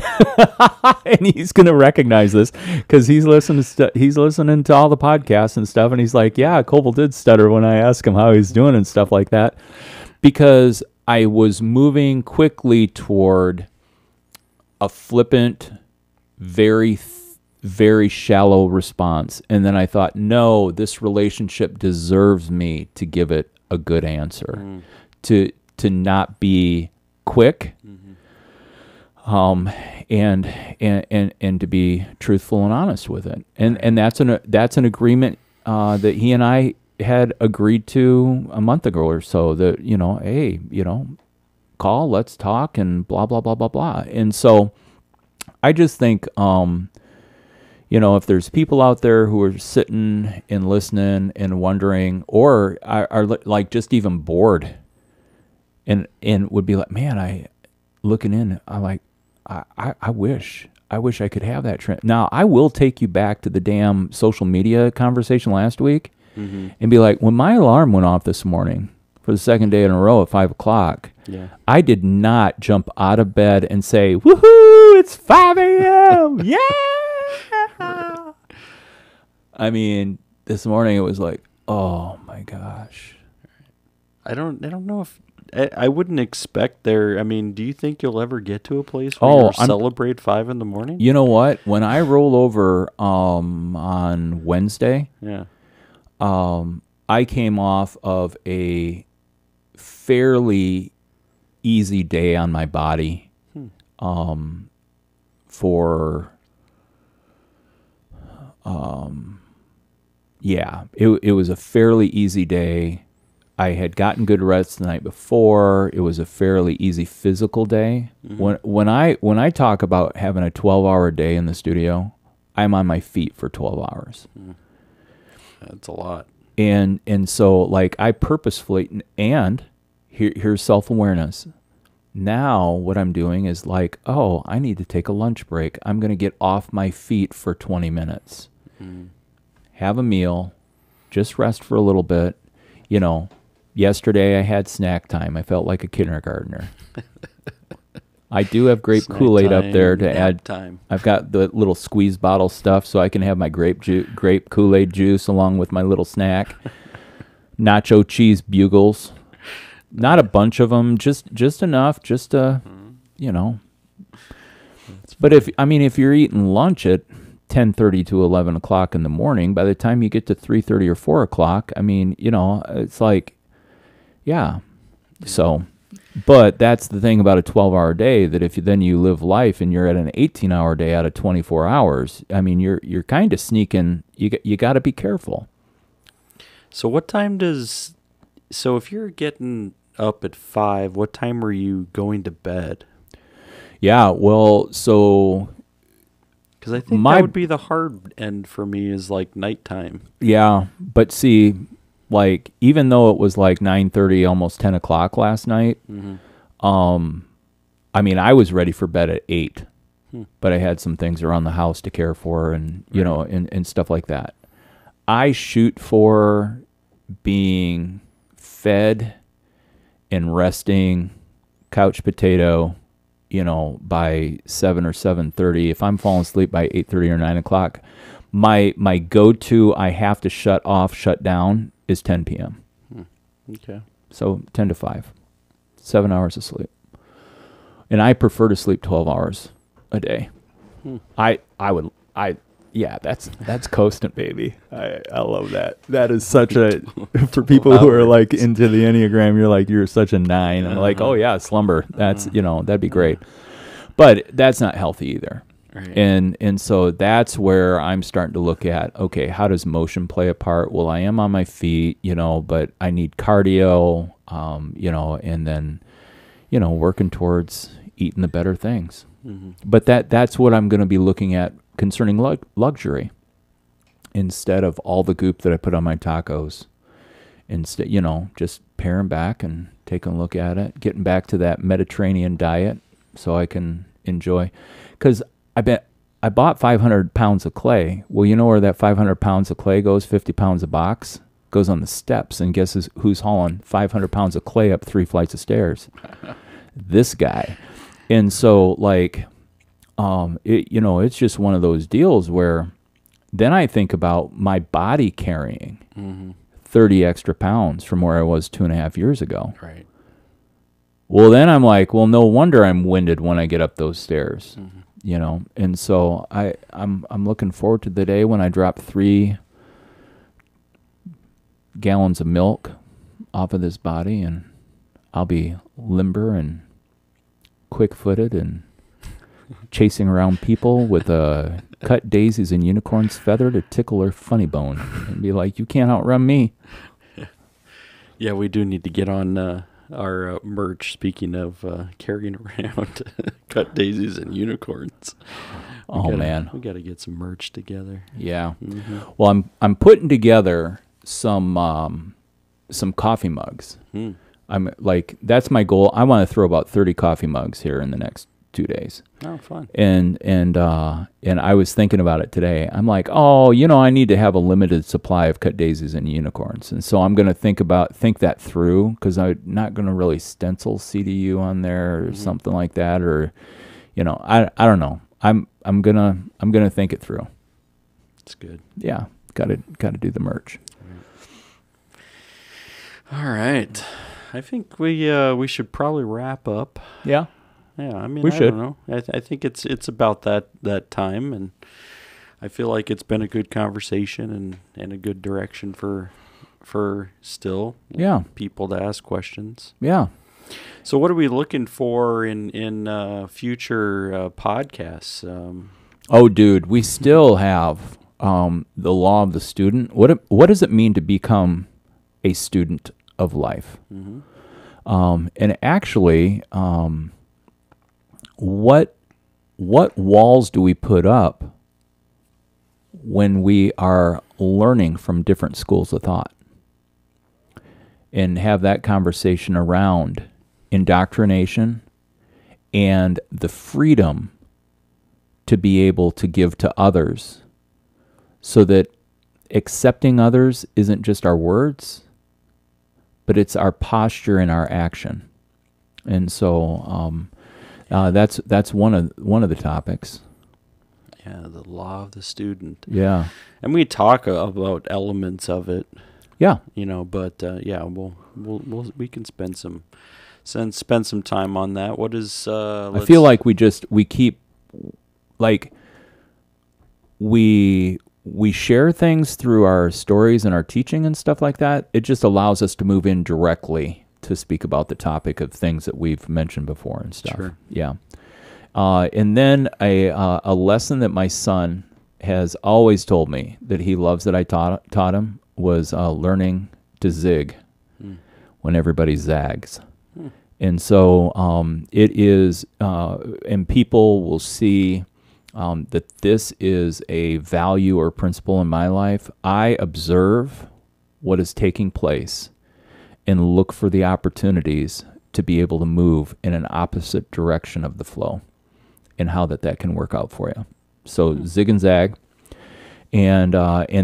and he's gonna recognize this because he's listening to all the podcasts and stuff. And he's like, "Yeah, Coble did stutter when I asked him how he's doing and stuff like that," because I was moving quickly toward a flippant, very very shallow response, and then I thought, no, this relationship deserves me to give it a good answer. To not be quick, and to be truthful and honest with it, and that's an agreement that he and I had agreed to a month ago or so. That, you know, hey, you know, call, let's talk, and blah blah blah blah blah. And so I just think, you know, if there's people out there who are sitting and listening and wondering, or are like just even bored. And would be like, man, I wish I could have that trend. Now, I will take you back to the damn social media conversation last week and be like, when my alarm went off this morning for the second day in a row at 5 o'clock, I did not jump out of bed and say, "Woohoo, it's 5 a.m. Yeah!" Right. I mean, this morning it was like, oh my gosh. I don't know if I wouldn't expect there. I mean, do you think you'll ever get to a place where you celebrate 5 in the morning? You know what? When I roll over on Wednesday, I came off of a fairly easy day on my body. It was a fairly easy day. I had gotten good rest the night before. It was a fairly easy physical day. When I talk about having a 12-hour day in the studio, I'm on my feet for 12 hours. That's a lot. And so, like, I purposefully, and here's self-awareness. Now what I'm doing is like, oh, I need to take a lunch break. I'm going to get off my feet for 20 minutes. Have a meal, just rest for a little bit. You know, yesterday I had snack time. I felt like a kindergartner. I do have grape Kool-Aid up there to add. Time. I've got the little squeeze bottle stuff so I can have my grape Kool-Aid juice along with my little snack. Nacho cheese bugles. Not a bunch of them, just enough, just to, you know. But if you're eating lunch at 10:30 to 11 o'clock in the morning, by the time you get to 3:30 or 4 o'clock, I mean, you know, it's like, yeah. So But that's the thing about a 12-hour day, that if you live life and you're at an 18-hour day out of 24 hours, I mean, you're kind of sneaking. You got to be careful. So if you're getting up at 5, what time are you going to bed? Yeah, well, so because I think that would be the hard end for me, is like nighttime. Yeah, but see, like, even though it was like 9:30, almost 10 o'clock last night, I mean, I was ready for bed at 8, but I had some things around the house to care for, and you know, and stuff like that. I shoot for being fed and resting, couch potato, you know, by 7 or 7:30. If I'm falling asleep by 8:30 or 9 o'clock, my go-to, I have to shut down, is 10 p.m. Okay. So 10 to 5, 7 hours of sleep. And I prefer to sleep 12 hours a day. Yeah, that's coasting, baby. I love that. That is such a, for people who are like into the Enneagram, you're such a 9. I'm like, oh yeah, slumber. That's, you know, that'd be great. But that's not healthy either. Right. And so that's where I'm starting to look at, okay, how does motion play a part? Well, I am on my feet, you know, but I need cardio, you know, and then, you know, working towards eating the better things. But that's what I'm going to be looking at concerning luxury, instead of all the goop that I put on my tacos. Instead, you know, just paring back and taking a look at it, getting back to that Mediterranean diet so I can enjoy. Because I bought 500 pounds of clay. Well, you know where that 500 pounds of clay goes? 50 pounds a box goes on the steps. And guess who's hauling 500 pounds of clay up 3 flights of stairs? This guy. And so, like, you know, it's just one of those deals where then I think about my body carrying 30 extra pounds from where I was 2.5 years ago. Right. Well, then I'm like, well, no wonder I'm winded when I get up those stairs, you know. And so I'm looking forward to the day when I drop 3 gallons of milk off of this body, and I'll be limber and quick-footed and chasing around people with cut daisies and unicorn's feather to tickle their funny bone and be like, you can't outrun me. Yeah, we do need to get on our merch, speaking of carrying around cut daisies and unicorns. Man. We got to get some merch together. Yeah. Well, I'm putting together some coffee mugs. I'm like, that's my goal. I want to throw about 30 coffee mugs here in the next 2 days. Oh, fun. And I was thinking about it today. I'm like, oh, you know, I need to have a limited supply of cut daisies and unicorns. And so I'm going to think that through, because I'm not going to really stencil CDU on there or something like that, or, you know, I don't know. I'm going to think it through. It's good. Yeah. Got to do the merch. All right. I think we should probably wrap up. Yeah. Yeah, I mean, I don't know. I think it's about that time, and I feel like it's been a good conversation and a good direction for still people to ask questions. Yeah. So what are we looking for in future podcasts? Oh, dude, we still have the law of the student. What does it mean to become a student of life? And actually, what walls do we put up when we are learning from different schools of thought, and have that conversation around indoctrination and the freedom to be able to give to others, so that accepting others isn't just our words, but it's our posture and our action. And so that's one of the topics. Yeah, the law of the student. Yeah, and we talk about elements of it. Yeah, you know, but we can spend some time on that. What is? I feel like we keep, like, we share things through our stories and our teaching and stuff like that. It just allows us to move in directly to speak about the topic of things that we've mentioned before and stuff. Sure. Yeah. And then a lesson that my son has always told me that he loves that I taught him was learning to zig when everybody zags. And so it is, and people will see that this is a value or principle in my life. I observe what is taking place and look for the opportunities to be able to move in an opposite direction of the flow and how that can work out for you. So zig and zag. And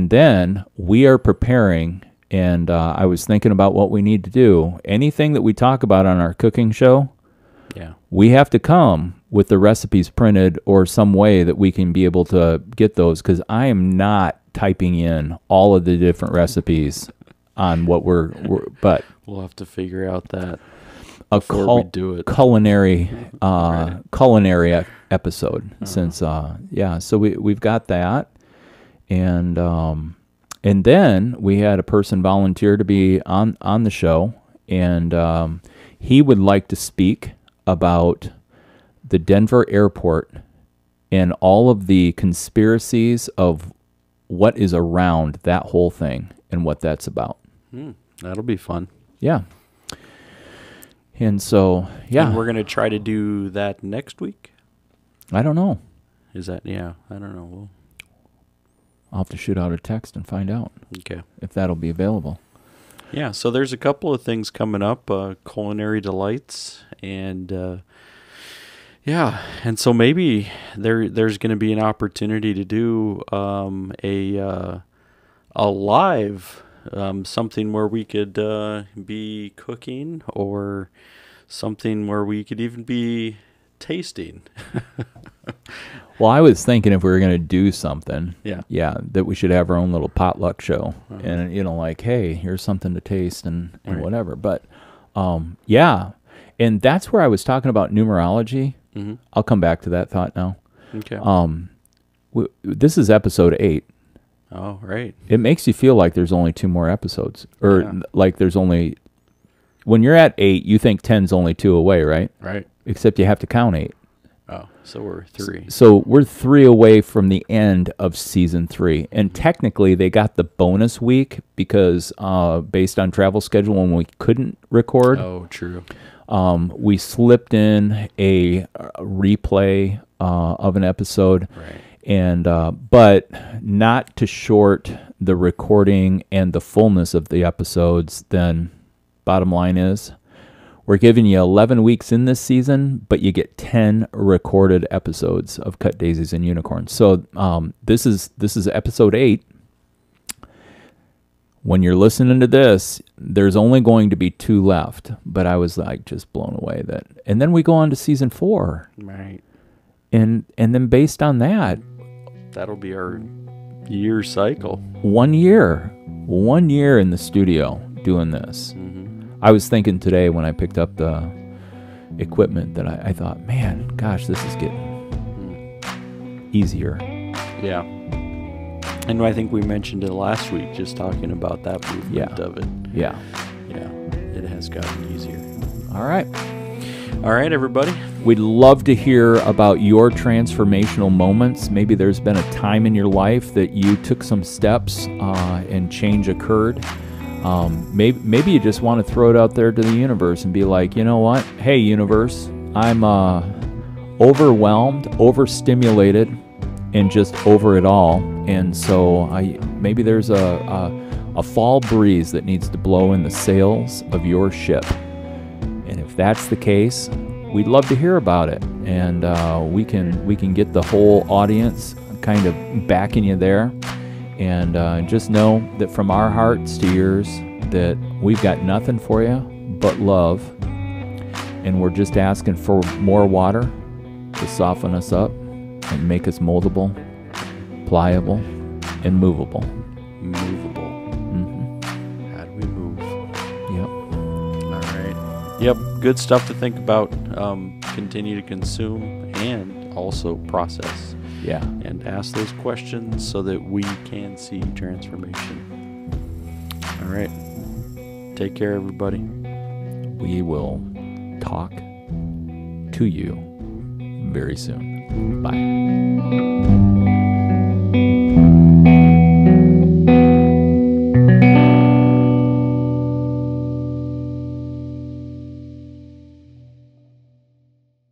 then we are preparing, and I was thinking about what we need to do. Anything that we talk about on our cooking show, we have to come with the recipes printed or some way that we can be able to get those, because I am not typing in all of the different recipes on what but we'll have to figure out that before we do it. Culinary episode, since so we've got that. And then we had a person volunteer to be on the show, and he would like to speak about the Denver airport and all of the conspiracies of what is around that whole thing and what that's about. That'll be fun. Yeah. And so, And we're going to try to do that next week? I don't know. Is that, I don't know. I'll have to shoot out a text and find out if that'll be available. Yeah, so there's a couple of things coming up, culinary delights, and and so maybe there's going to be an opportunity to do a live something where we could be cooking, or something where we could even be tasting. Well, I was thinking if we were going to do something, that we should have our own little potluck show, and hey, here's something to taste and whatever. But and that's where I was talking about numerology. I'll come back to that thought now. Okay. This is episode 8. Oh, right. It makes you feel like there's only 2 more episodes, or like there's only. When you're at 8, you think 10's only 2 away, right? Right. Except you have to count 8. Oh, so we're 3. So we're 3 away from the end of season 3. And technically they got the bonus week because based on travel schedule when we couldn't record. Oh, true. We slipped in a replay of an episode. Right. And but not to short the recording and the fullness of the episodes, then bottom line is we're giving you 11 weeks in this season, but you get 10 recorded episodes of Cut Daisies and Unicorns. So this is episode 8. When you're listening to this, there's only going to be 2 left. But I was like just blown away that, and then we go on to season 4. Right. And then based on that, that'll be our year cycle. 1 year in the studio doing this. I was thinking today when I picked up the equipment that I thought, man, gosh, this is getting easier. Yeah. And I think we mentioned it last week, just talking about that movement of it. Yeah. Yeah. It has gotten easier. All right. All right, everybody. We'd love to hear about your transformational moments. Maybe there's been a time in your life that you took some steps and change occurred. Maybe you just want to throw it out there to the universe and be like, you know what? Hey, universe, I'm overwhelmed, overstimulated, and just over it all. And so maybe there's a fall breeze that needs to blow in the sails of your ship. And if that's the case, we'd love to hear about it. And we can get the whole audience kind of backing you there. And just know that from our hearts to yours, that we've got nothing for you but love. And we're just asking for more water to soften us up and make us moldable, pliable, and movable. Movable. How do we move? Yep. All right. Yep. Good stuff to think about. Continue to consume and also process. Yeah. And ask those questions so that we can see transformation. All right. Take care, everybody. we will talk to you very soon. Bye.